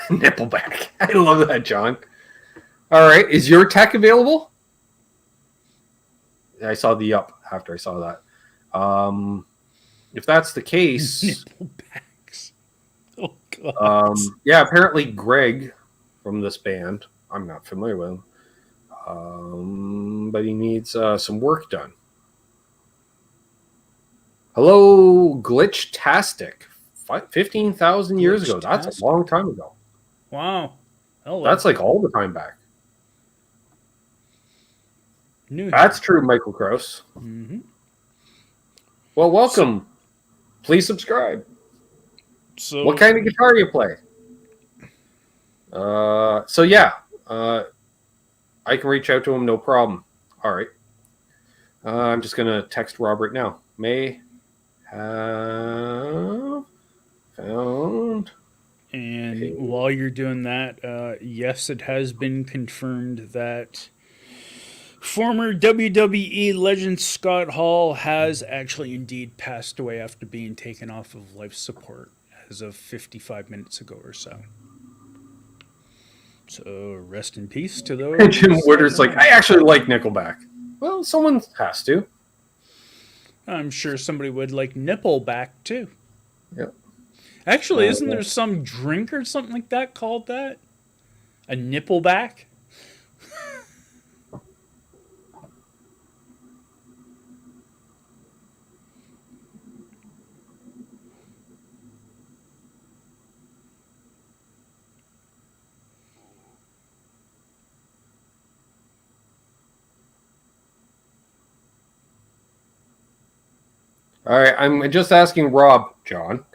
Nippleback. I love that, John. All right. Is your tech available? I saw the up after I saw that. If that's the case... Nickelbacks. Oh, God. Apparently Greg from this band, I'm not familiar with him, but he needs some work done. Hello, Glitch-tastic. 15,000 years ago. That's a long time ago. Wow. Hello. That's like all the time back. New That's true, Michael Krause. Mm-hmm. Well, welcome. Please subscribe. So, What kind of guitar do you play? I can reach out to him, no problem. All right. I'm just going to text Robert now. May have found. And while you're doing that, yes, it has been confirmed that former WWE legend Scott Hall has actually indeed passed away after being taken off of life support as of 55 minutes ago or so. So rest in peace to those. And Jim Woodard's like, I actually like Nickelback. Well, someone has to. I'm sure somebody would like Nippleback too. Yep. Actually, isn't there some drink or something like that called that? A Nippleback? All right, I'm just asking Rob, John,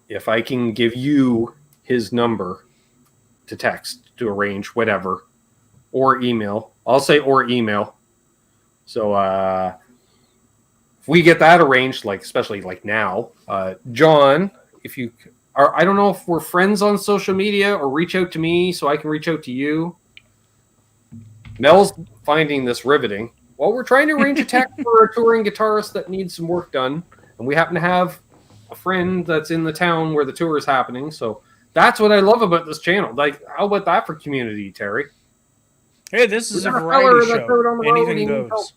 if I can give you his number to text, to arrange, whatever, or email. I'll say or email. So if we get that arranged, like especially like now, John, if you are, I don't know if we're friends on social media or reach out to me so I can reach out to you. Mel's finding this riveting. Well, we're trying to arrange a tech for a touring guitarist that needs some work done, and we happen to have a friend that's in the town where the tour is happening. So that's what I love about this channel. Like, how about that for community, Terry? Hey, this is a variety show. Anything goes.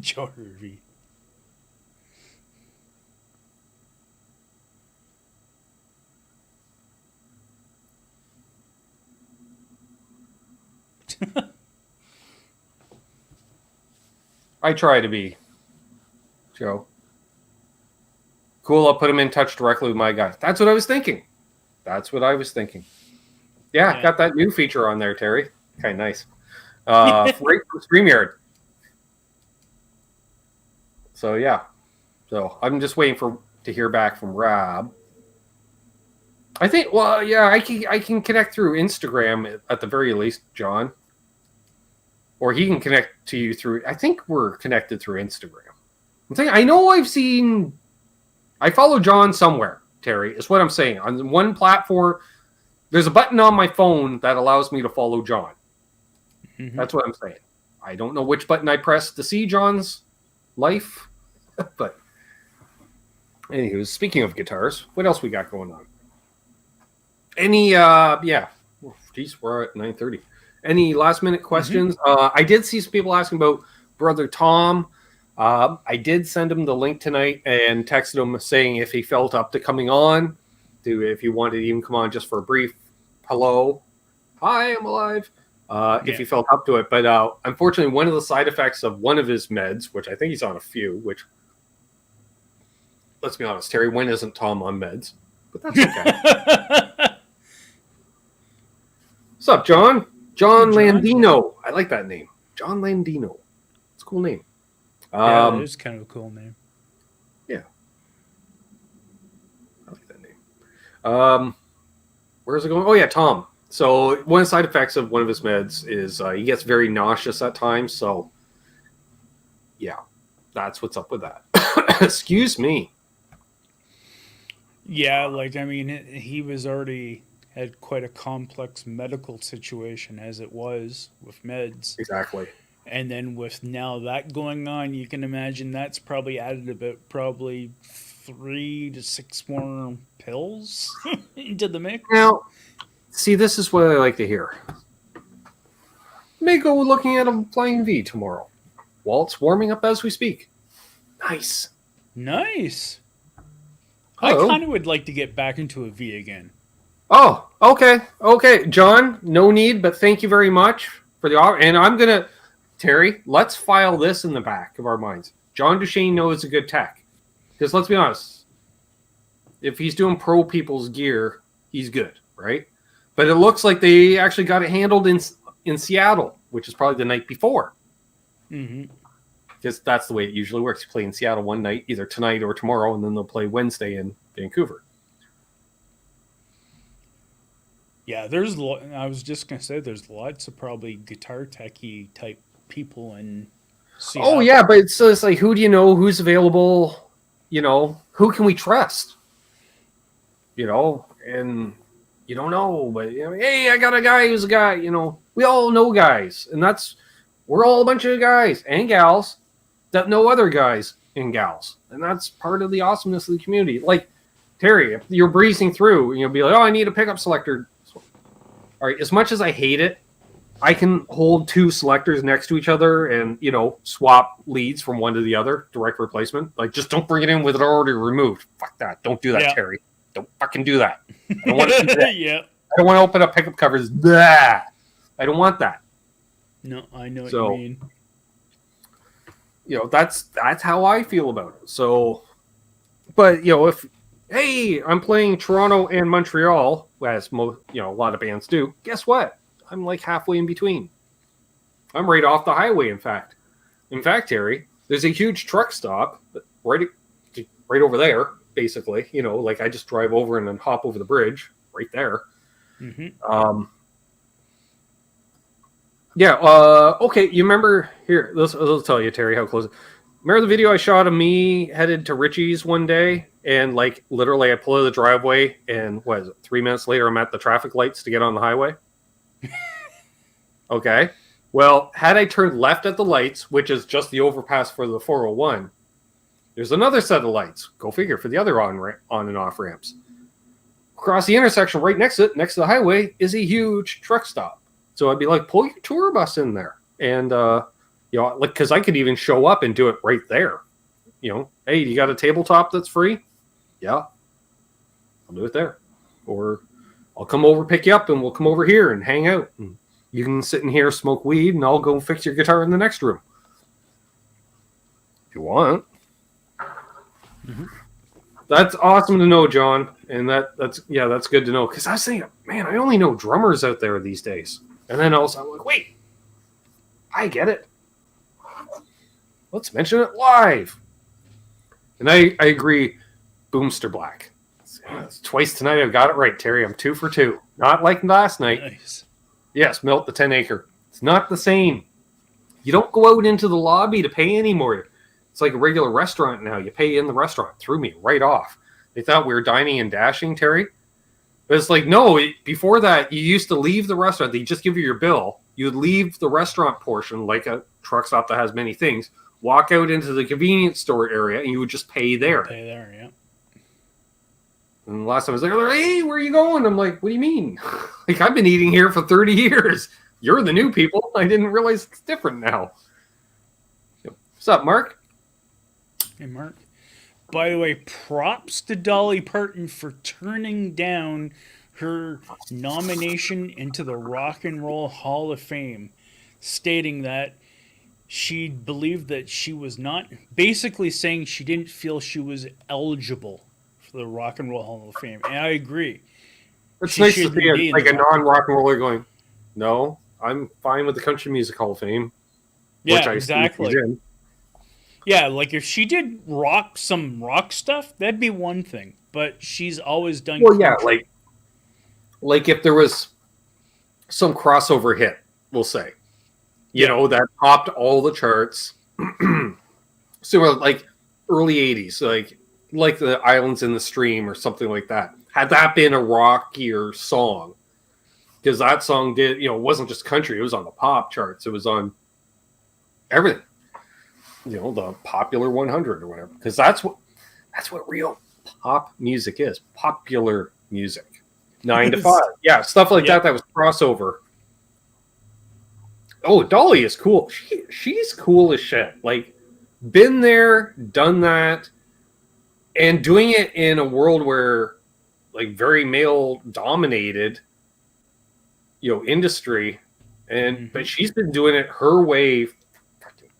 Jarvie. I try to be, Joe. Cool, I'll put him in touch directly with my guy. That's what I was thinking. Yeah, got that new feature on there, Terry. Kind of nice. right from StreamYard. So yeah, so I'm just waiting to hear back from Rob. I think, well, yeah, I can connect through Instagram at the very least, John, or he can connect to you through. I think we're connected through Instagram. I know I follow John somewhere. Terry is what I'm saying. On one platform, there's a button on my phone that allows me to follow John. Mm-hmm. That's what I'm saying. I don't know which button I press to see John's life, but anywho, speaking of guitars, what else we got going on? Yeah. Geez, we're at 9:30. Any last minute questions? Mm-hmm. I did see some people asking about Brother Tom. I did send him the link tonight and texted him saying if he felt up to coming on, if he wanted to even come on just for a brief hello. Hi, I'm alive. If he felt up to it. But unfortunately, one of the side effects of one of his meds, which I think he's on a few, which, let's be honest, Terry, when isn't Tom on meds? But that's okay. What's up, John? John Landino. I like that name. John Landino. It's a cool name. Yeah, it is kind of a cool name. Yeah. I like that name. Where's it going? Oh, yeah, Tom. So one of the side effects of one of his meds is he gets very nauseous at times. So, yeah, that's what's up with that. Excuse me. Yeah, he was already had quite a complex medical situation as it was with meds. Exactly. And then with now that going on, you can imagine that's probably added about 3 to 6 more pills into the mix. Now, see, this is what I like to hear. May go looking at a Flying V tomorrow. Walt's warming up as we speak. Nice. I kind of would like to get back into a V again. Oh, okay. John, no need, but thank you very much for the offer. And I'm going to, Terry, let's file this in the back of our minds. John Duchesne knows a good tech. Because let's be honest, if he's doing pro people's gear, he's good, right? But it looks like they actually got it handled in Seattle, which is probably the night before. Mm-hmm. Because that's the way it usually works. You play in Seattle one night, either tonight or tomorrow, and then they'll play Wednesday in Vancouver. Yeah, I was just going to say, there's lots of probably guitar techie type people in Seattle. Oh, yeah, but it's like, who do you know? Who's available? Who can we trust? And you don't know, but, hey, I got a guy who's a guy, we all know guys. And we're all a bunch of guys and gals that know other guys and gals. And that's part of the awesomeness of the community. Like, Terry, if you're breezing through, and you'll be like, oh, I need a pickup selector. All right, as much as I hate it, I can hold 2 selectors next to each other and, swap leads from one to the other, direct replacement. Like, just don't bring it in with it already removed. Fuck that. Don't do that, Terry. Don't fucking do that. I don't want to do that. Yeah. I don't want to open up pickup covers. Blah. I don't want that. No, I know what you mean. That's how I feel about it. So, but, if, hey, I'm playing Toronto and Montreal, as a lot of bands do, guess what? I'm like halfway in between. I'm right off the highway, in fact. Terry, there's a huge truck stop right over there, basically. I just drive over and then hop over the bridge right there. Mm-hmm. Okay, you remember, here, let's tell you, Terry, how close. Remember the video I shot of me headed to Richie's one day? And, literally, I pull out of the driveway, and, 3 minutes later, I'm at the traffic lights to get on the highway? Okay. Well, had I turned left at the lights, which is just the overpass for the 401, there's another set of lights. Go figure, for the other on and off ramps. Across the intersection, right next to it, next to the highway, is a huge truck stop. So I'd be like, pull your tour bus in there. And, because I could even show up and do it right there. Hey, you got a tabletop that's free? Yeah. I'll do it there. Or I'll come over, pick you up, and we'll come over here and hang out. And you can sit in here, smoke weed, and I'll go fix your guitar in the next room. If you want. Mm-hmm. That's awesome to know, John. And that's good to know. Because I was thinking, man, I only know drummers out there these days. And then also I'm like, wait, I get it. Let's mention it live. And I agree, Boomster Black. It's twice tonight I've got it right, Terry. I'm 2 for 2. Not like last night. Nice. Yes, Melt the 10 Acre. It's not the same. You don't go out into the lobby to pay anymore. It's like a regular restaurant now. You pay in the restaurant. Threw me right off. They thought we were dining and dashing, Terry. But it's like, no, before that, you used to leave the restaurant. They just give you your bill. You would leave the restaurant portion, like a truck stop that has many things, walk out into the convenience store area, and you would just pay there. Pay there, yeah. And the last time I was there, they're like, hey, where are you going? I'm like, what do you mean? Like, I've been eating here for 30 years. You're the new people. I didn't realize it's different now. What's up, Mark? Hey, Mark. By the way, props to Dolly Parton for turning down her nomination into the Rock and Roll Hall of Fame, stating that she believed that she was not, basically saying she didn't feel she was eligible for the Rock and Roll Hall of Fame. And I agree. It's nice to see like a non-rock and roller going, no, I'm fine with the Country Music Hall of Fame. Yeah, exactly. Yeah, like if she did rock stuff, that'd be one thing. But she's always done. Well, yeah, like if there was some crossover hit, we'll say, you know, that topped all the charts. So like early '80s, like the Islands in the Stream or something like that. Had that been a rockier song, because that song did, you know, it wasn't just country; it was on the pop charts. It was on everything. You know, the popular 100 or whatever, because that's what real pop music is. Popular music. 9 to 5. Yeah, stuff like that was crossover. Oh, Dolly is cool. She's cool as shit. Like, been there, done that, and doing it in a world where, like, very male dominated, you know, industry, and but she's been doing it her way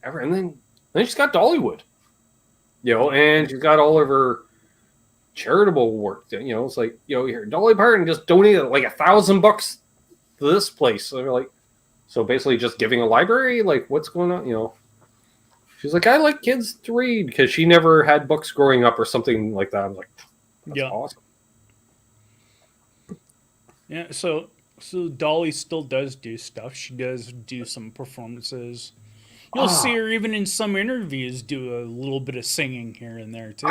ever. And then she's got Dollywood, you know, and she's got all of her charitable work. You know, it's like, you know, here, Dolly Parton just donated like $1,000 to this place. So they're like, so basically just giving a library, like, what's going on? You know, she's like, I like kids to read, because she never had books growing up or something like that. I'm like, that's awesome. Yeah, so Dolly still does do stuff. She does do some performances. You'll see her even in some interviews do a little bit of singing here and there too.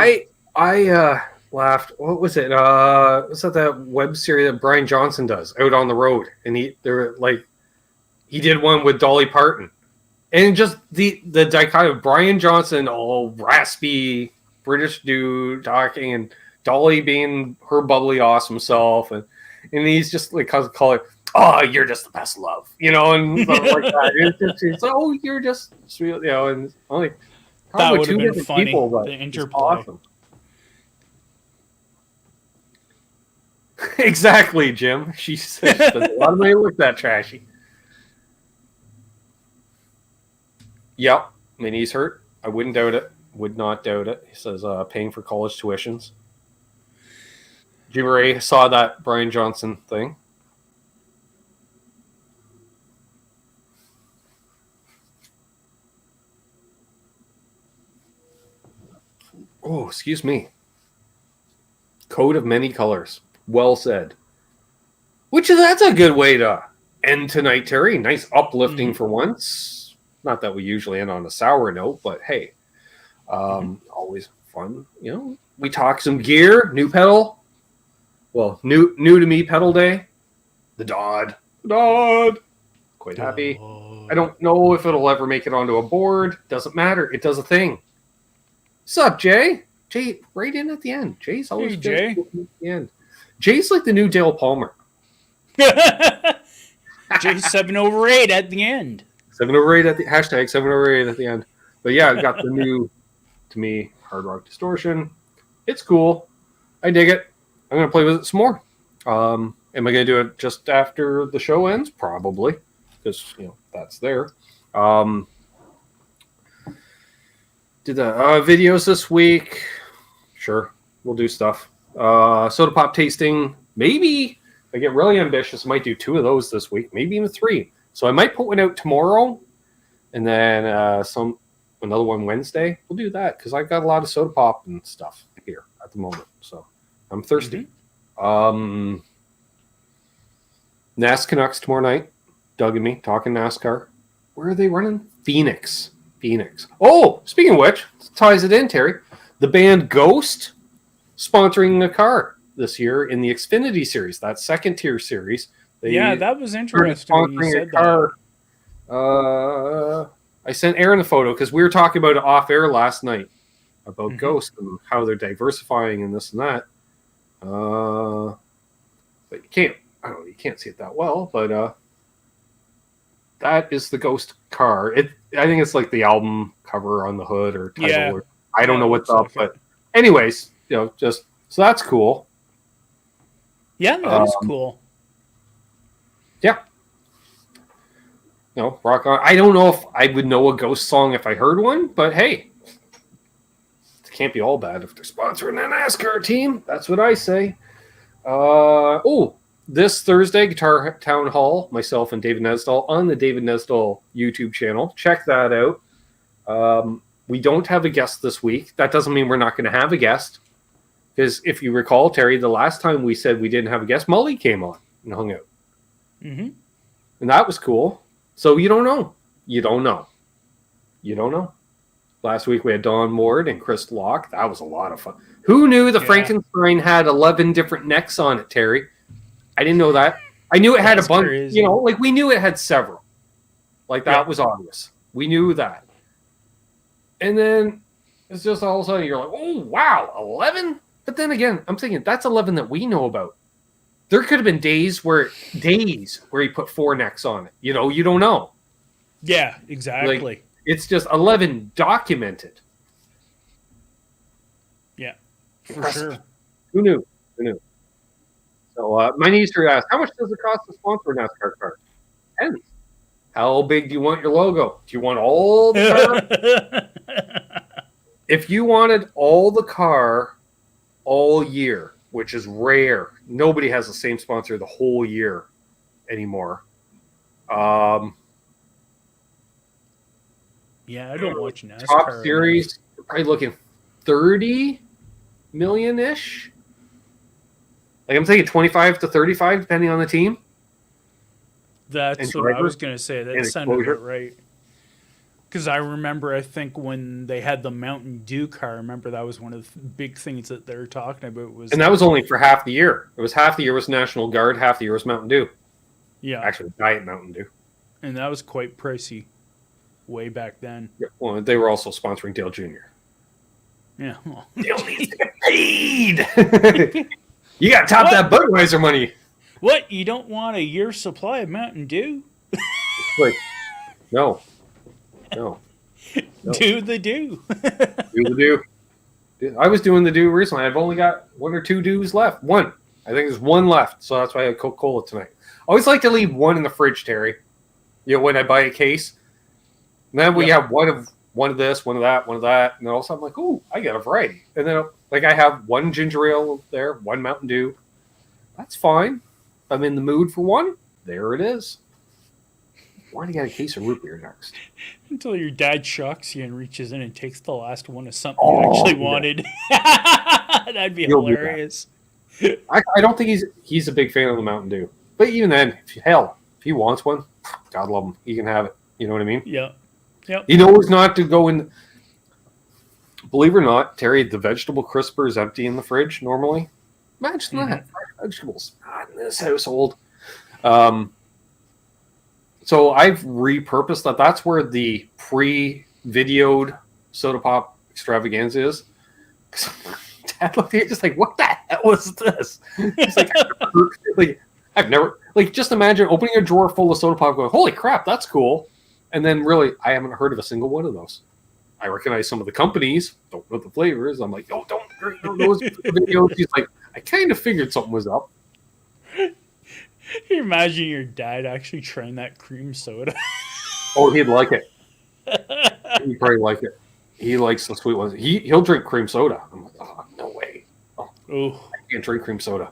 I laughed. What was it? Was that web series that Brian Johnson does, Out on the Road? And he did one with Dolly Parton, and just the dichotomy of Brian Johnson, all raspy British dude talking, and Dolly being her bubbly awesome self, and he's just like call it, oh, you're just the best love, you know, and stuff like that. It's like, oh, you're just sweet, you know, and only that would have been funny. People, but the interplay. Awesome. Exactly, Jim. She spends a lot of money to look that trashy. Yep, my knees hurt. I wouldn't doubt it. Would not doubt it. He says paying for college tuitions. Jim Ray saw that Brian Johnson thing. Oh, excuse me. Coat of many colors. Well said. That's a good way to end tonight, Terry. Nice uplifting for once. Not that we usually end on a sour note, but hey, always fun. You know, we talk some gear, new pedal. Well, new to me pedal day. The Dodd. Quite happy. I don't know if it'll ever make it onto a board. Doesn't matter. It does a thing. What's up, Jay? Jay, right in at the end. Jay's always Jay. At the end. Jay's like the new Dale Palmer. Jay's 7 over 8 at the end. 7 over 8 at the hashtag 7 over 8 at the end. But yeah, I got the new, to me, Hard Rock Distortion. It's cool. I dig it. I'm gonna play with it some more. Am I gonna do it just after the show ends? Probably, because you know that's there. Did the videos this week? Sure, we'll do stuff. Soda pop tasting. Maybe I get really ambitious. I might do 2 of those this week. Maybe even 3. So I might put one out tomorrow. and then another one Wednesday. We'll do that because I've got a lot of soda pop and stuff here at the moment, so I'm thirsty. NAS Canucks tomorrow night. Doug and me talking NASCAR. Where are they running? Phoenix. Oh, speaking of which, ties it in, Terry. The band Ghost sponsoring a car this year in the Xfinity series, that second tier series. That was interesting when you said that. I sent Aaron a photo because we were talking about it off air last night about Ghost and how they're diversifying and this and that. But you can't. I don't know. You can't see it that well, but that is the Ghost car. I think it's like the album cover on the hood or title. Yeah. Or, I don't know what's up, but anyways, just so that's cool. Yeah, that is cool. Yeah. Rock on. I don't know if I would know a Ghost song if I heard one, but hey, it can't be all bad if they're sponsoring a NASCAR team. That's what I say. This Thursday, Guitar Town Hall, myself and David Nesdall on the David Nesdall YouTube channel. Check that out. We don't have a guest this week. That doesn't mean we're not going to have a guest. Because if you recall, Terry, the last time we said we didn't have a guest, Molly came on and hung out. Mm-hmm. And that was cool. So you don't know. You don't know. Last week we had Don Ward and Chris Locke. That was a lot of fun. Who knew the Frankenstein had 11 different necks on it, Terry? I didn't know that. I knew it had a bunch. Crazy. Like we knew it had several. Like that was obvious. We knew that. And then it's just all of a sudden you're like, oh, wow, 11? But then again, I'm thinking that's 11 that we know about. There could have been days where he put 4 necks on it. You don't know. Yeah, exactly. Like, it's just 11 documented. Yeah, for sure. Who knew? So my niece asked, how much does it cost to sponsor a NASCAR car? Depends. How big do you want your logo? Do you want all the car? If you wanted all the car all year, which is rare, nobody has the same sponsor the whole year anymore. Yeah, I don't watch NASCAR. Top series, you're probably looking 30 million-ish. Like I'm thinking 25 to 35, depending on the team. That's what I was going to say. That sounded about right. Because I remember, I think when they had the Mountain Dew car, I remember that was one of the big things that they were talking about. And that was only for half the year. It was half the year was National Guard, half the year was Mountain Dew. Yeah. Actually, Diet Mountain Dew. And that was quite pricey way back then. Yeah, well, they were also sponsoring Dale Jr. Yeah. Well. Dale needs to get paid. You got to top that Budweiser money. What? You don't want a year's supply of Mountain Dew? Like, no. Do the do. Do the do. I was doing the do recently. I've only got 1 or 2 dews left. One. I think there's 1 left, so that's why I had Coca-Cola tonight. I always like to leave 1 in the fridge, Terry. When I buy a case. And then we have one of this, one of that, and then all of a sudden I'm like, ooh, I got a variety. And then I have 1 ginger ale there, 1 Mountain Dew. That's fine. If I'm in the mood for one, there it is. Why do you got a case of root beer next? Until your dad shocks you and reaches in and takes the last one of something you actually wanted. That'd be hilarious. I don't think he's a big fan of the Mountain Dew. But even then, if he wants one, God love him. He can have it. You know what I mean? Yeah. Yep. He knows not to go in. Believe it or not, Terry, the vegetable crisper is empty in the fridge normally. Imagine that. Fresh vegetables. Not in this household. So I've repurposed that. That's where the pre-videoed soda pop extravaganza is. Dad looked at it just like, what the hell was this? He's like, I've never, just imagine opening a drawer full of soda pop going, holy crap, that's cool. And then really, I haven't heard of a single one of those. I recognize some of the companies, don't know the flavors. I'm like, oh, don't those videos. He's like, I kind of figured something was up. Can you imagine your dad actually trying that cream soda? Oh, he'd like it. He'd probably like it. He likes the sweet ones. He'll drink cream soda. I'm like, oh, no way. Oh, I can't drink cream soda.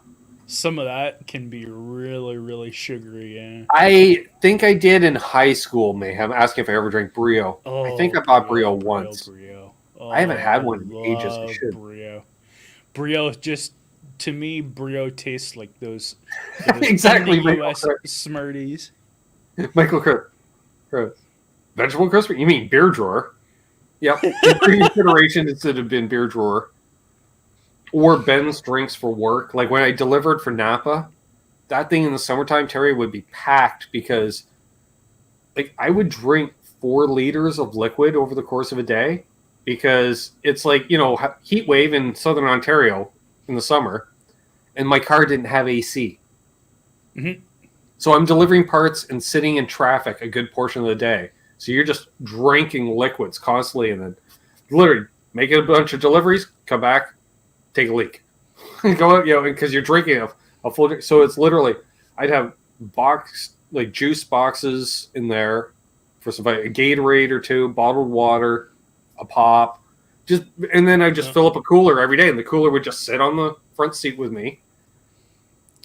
Some of that can be really, really sugary. Yeah. I think I did in high school, mayhem, asking if I ever drank Brio. I think Oh, I bought Brio, Brio Brio, once. Brio. I haven't Oh, I had one in ages. I love should. Brio. Brio just, to me, Brio tastes like those Exactly, in the Michael U.S. Chris. Smarties. Michael Chris. Vegetable crisp? You mean beer drawer? Yep. In previous iteration, it should have been beer drawer. Or Ben's drinks for work. Like when I delivered for Napa, that thing in the summertime, Terry, would be packed because like I would drink 4 liters of liquid over the course of a day because it's like, heat wave in southern Ontario in the summer, and my car didn't have AC. Mm-hmm. So I'm delivering parts and sitting in traffic a good portion of the day. So you're just drinking liquids constantly and then literally making a bunch of deliveries, come back, take a leak. Go out, because you're drinking a full drink. So it's literally, I'd have juice boxes in there for some, a Gatorade or 2, bottled water, a pop, and then I just fill up a cooler every day, and the cooler would just sit on the front seat with me,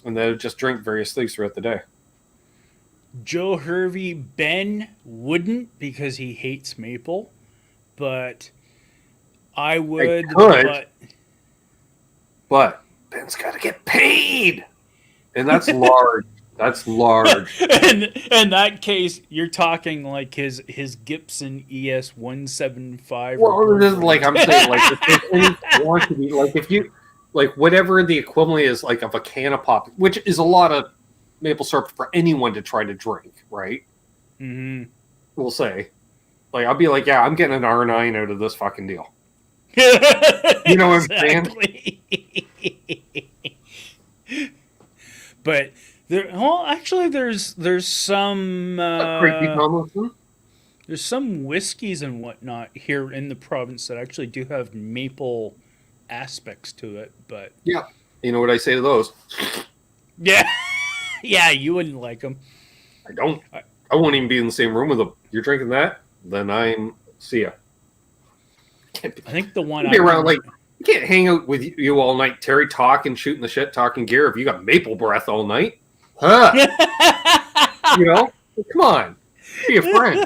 and then I'd just drink various things throughout the day. Joe Hervey, Ben wouldn't because he hates maple, but I would. But Ben's got to get paid, and that's large. That's large. And in that case, you're talking like his Gibson ES 175. Well, this is like I'm saying, like if there's any quantity, like if you like whatever the equivalent is, like of a can of pop, which is a lot of maple syrup for anyone to try to drink, right? Mm-hmm. We'll say, like I'll be like, yeah, I'm getting an R9 out of this fucking deal. You know what I'm saying? But there's some there's some whiskeys and whatnot here in the province that actually do have maple aspects to it. But yeah, you know what I say to those? Yeah, yeah, you wouldn't like them. I don't. I won't even be in the same room with them. You're drinking that, then see ya. I think the one be around like you can't hang out with you all night, Terry, talking, shooting the shit, talking gear. If you got maple breath all night, huh? Come on, be a friend.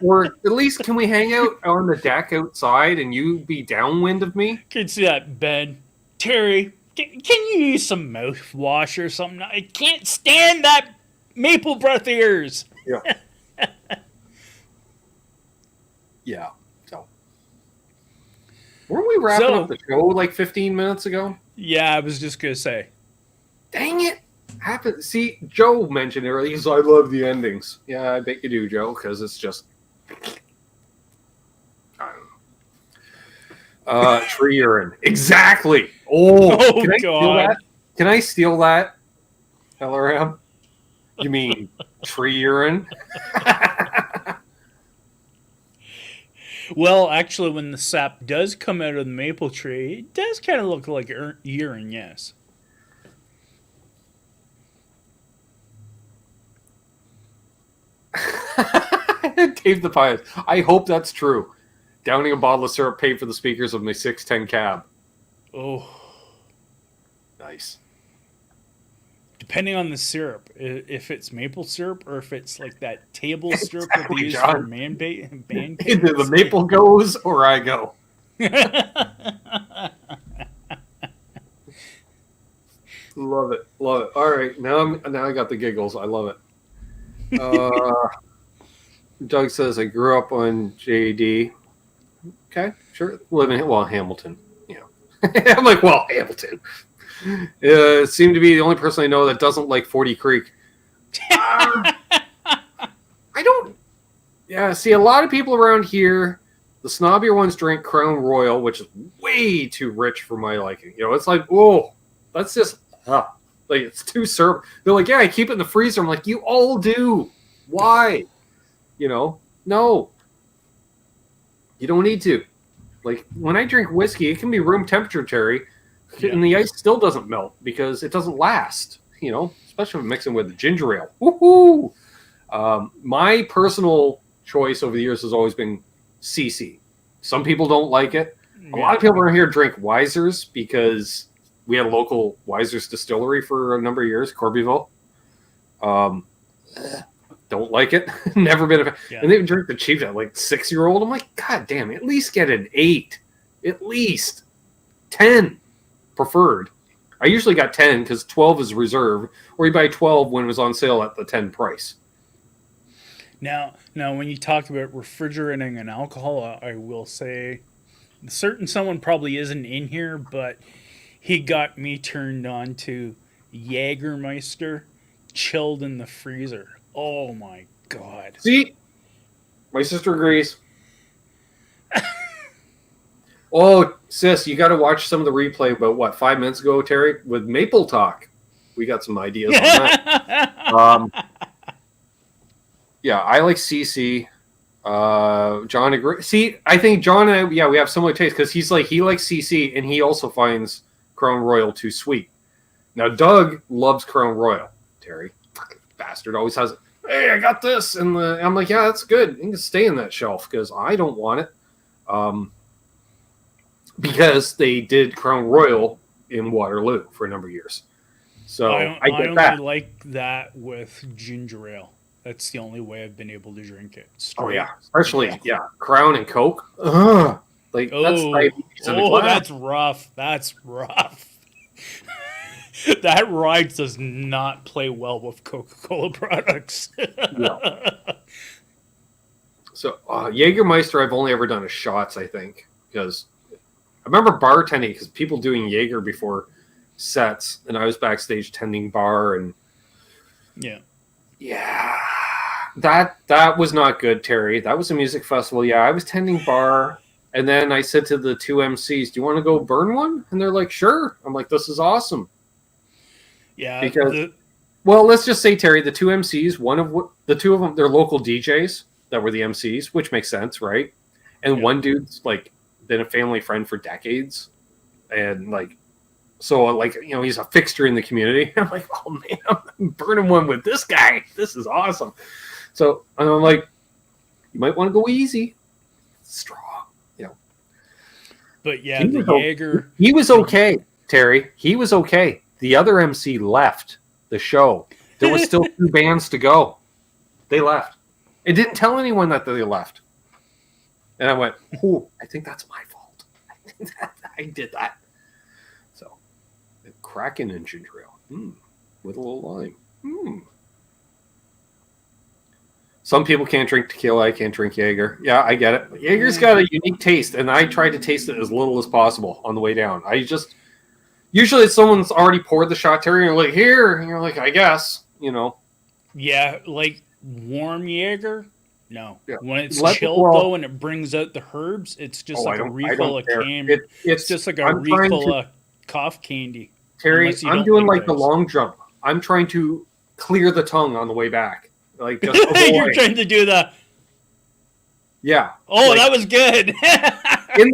Or at least can we hang out on the deck outside and you be downwind of me? Can see that, Ben. Terry, can you use some mouthwash or something? I can't stand that maple breath of yours. Yeah. Yeah. So, weren't we wrapping up the show like 15 minutes ago? Yeah, I was just gonna say. Dang it! See, Joe mentioned it earlier. He says, I love the endings. Yeah, I bet you do, Joe, because it's just I don't know. Tree urine. Exactly. Oh can I steal that? Can I steal that? LRM? You mean tree urine? Well, actually, when the sap does come out of the maple tree, it does kind of look like urine, yes. Dave the Pious. I hope that's true. Downing a bottle of syrup paid for the speakers of my 610 cab. Oh. Nice. Depending on the syrup, if it's maple syrup or if it's like that table syrup that they use for band either the maple goes or I go. Love it. All right, now I got the giggles. I love it. Doug says I grew up on JD. Okay, sure. Living Hamilton. Yeah, I'm like, Hamilton. Seemed to be the only person I know that doesn't like 40 Creek. I don't. Yeah, see, a lot of people around here, the snobbier ones drink Crown Royal, which is way too rich for my liking. It's like, oh, that's just like it's too syrup. They're like, yeah, I keep it in the freezer. I'm like, you all do. Why? No, you don't need to. Like when I drink whiskey, it can be room temperature, Terry. Yeah. And the ice still doesn't melt because it doesn't last, especially mixing with the ginger ale. Woohoo! My personal choice over the years has always been CC. Some people don't like it. A lot of people around here drink Wisers because we had a local Weiser's distillery for a number of years, Corbyville. Don't like it. Never been a fan. Yeah. And they would drink the cheap at like 6-year-old. I'm like, God damn, at least get an 8. At least 10 preferred. I usually got 10 because 12 is reserve, or you buy 12 when it was on sale at the 10 price. Now, when you talk about refrigerating and alcohol, I will say, someone probably isn't in here, but he got me turned on to Jägermeister chilled in the freezer. Oh my God! See, my sister agrees. Oh, sis, you got to watch some of the replay about 5 minutes ago, Terry, with Maple Talk. We got some ideas on that. Yeah, I like CC. John agrees. See, I think John and I, we have similar taste because he likes CC and he also finds Crown Royal too sweet. Now, Doug loves Crown Royal. Terry, fucking bastard, always has it. Hey, I got this, and I'm like, yeah, that's good. You can stay in that shelf because I don't want it. Because they did Crown Royal in Waterloo for a number of years. So I get that. I only like that with ginger ale. That's the only way I've been able to drink it. Straight. Oh yeah, especially Crown and Coke. Ugh. Like that's diabetes in the glass. That's rough. That's rough. That ride does not play well with Coca-Cola products. Yeah. So Jägermeister, I've only ever done as shots, I think, because I remember bartending because people doing Jaeger before sets, and I was backstage tending bar, and that was not good, Terry. That was a music festival. Yeah, I was tending bar, and then I said to the two MCs, "Do you want to go burn one?" And they're like, "Sure." I'm like, "This is awesome." Yeah, because let's just say, Terry, the two MCs, the two of them, they're local DJs that were the MCs, which makes sense, right? And one dude's like been a family friend for decades, and he's a fixture in the community. I'm like, oh man, I'm burning one with this guy. This is awesome. So I'm like, you might want to go easy, strong, But yeah, the Jaeger. He was okay, Terry. He was okay. The other MC left the show. There was still 2 bands to go. They left. It didn't tell anyone that they left. And I went, I think that's my fault. I did that. So, Kraken and ginger ale. With a little lime. Some people can't drink tequila. I can't drink Jaeger. Yeah, I get it. Jaeger's got a unique taste, and I tried to taste it as little as possible on the way down. Usually someone's already poured the shot, Terry, and you're like, here. And you're like, I guess, Yeah, like warm Jaeger? No. Yeah. When it's chilled, though, and it brings out the herbs, it's just like a refill of candy. It's just like a refill of cough candy. Terry, I'm doing like the long jump. I'm trying to clear the tongue on the way back. Like just You're trying to do the... Yeah. Oh, that was good. In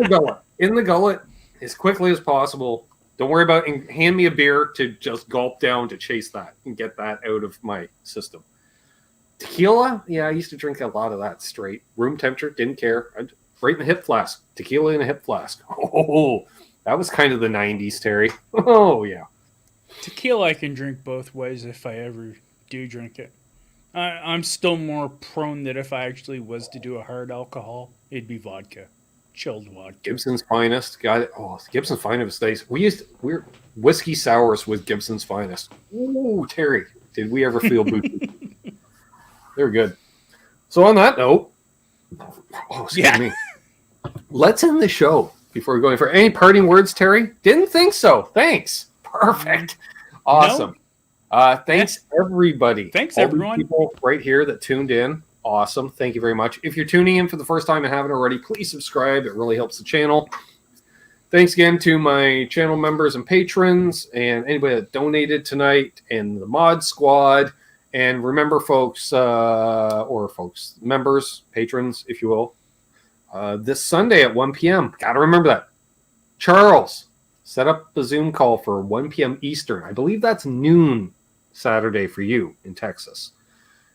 the gullet, as quickly as possible. Don't worry about it. Hand me a beer to just gulp down to chase that and get that out of my system. Tequila? Yeah, I used to drink a lot of that straight. Room temperature, didn't care. Right in the hip flask. Tequila in a hip flask. Oh, that was kind of the 90s, Terry. Oh, yeah. Tequila I can drink both ways if I ever do drink it. I'm still more prone that if I actually was to do a hard alcohol, it'd be vodka. Chilled vodka. Gibson's Finest. Got it. Oh, Gibson's Finest days. We're whiskey sours with Gibson's Finest. Ooh, Terry, did we ever feel booty? They're good. So on that note, excuse me. Let's end the show before we go in for any parting words, Terry. Didn't think so. Thanks. Perfect. Awesome. Thanks everybody. Thanks all everyone. People right here that tuned in. Awesome. Thank you very much. If you're tuning in for the first time and haven't already, please subscribe. It really helps the channel. Thanks again to my channel members and patrons and anybody that donated tonight and the mod squad. And remember, folks, members, patrons, if you will, this Sunday at 1 p.m. Got to remember that. Charles, set up the Zoom call for 1 p.m. Eastern. I believe that's noon Saturday for you in Texas.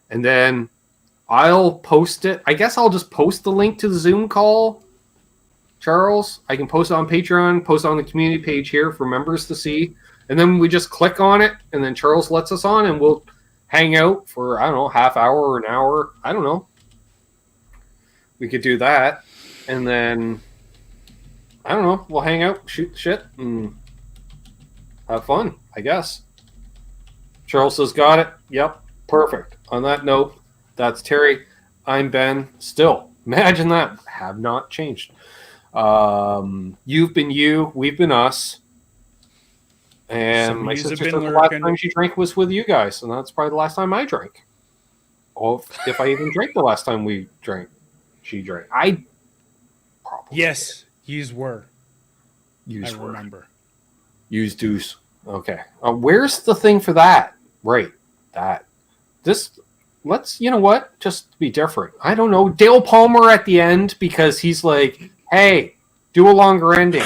And then I'll post it. I guess I'll just post the link to the Zoom call Charles, I can post it on Patreon, post it on the community page here for members to see. And then we just click on it, and then Charles lets us on, and we'll hang out for, I don't know, half hour or an hour. I don't know. We could do that. And then, I don't know, we'll hang out, shoot the shit, and have fun, I guess. Charles says, got it. Yep, perfect. On that note, that's Terry. I'm Ben. Still, imagine that. Have not changed. You've been you. We've been us. And Some my yous have sister been said the last lurking. time she drank was with you guys, and that's probably the last time I drank. Or if I even drank the last time we drank, she drank. I probably Yes, yous were. use I remember. Use deuce. Okay. Where's the thing for that? Right. That. This. Let's. You know what? Just be different. I don't know. Dale Palmer at the end because he's like, "Hey, do a longer ending."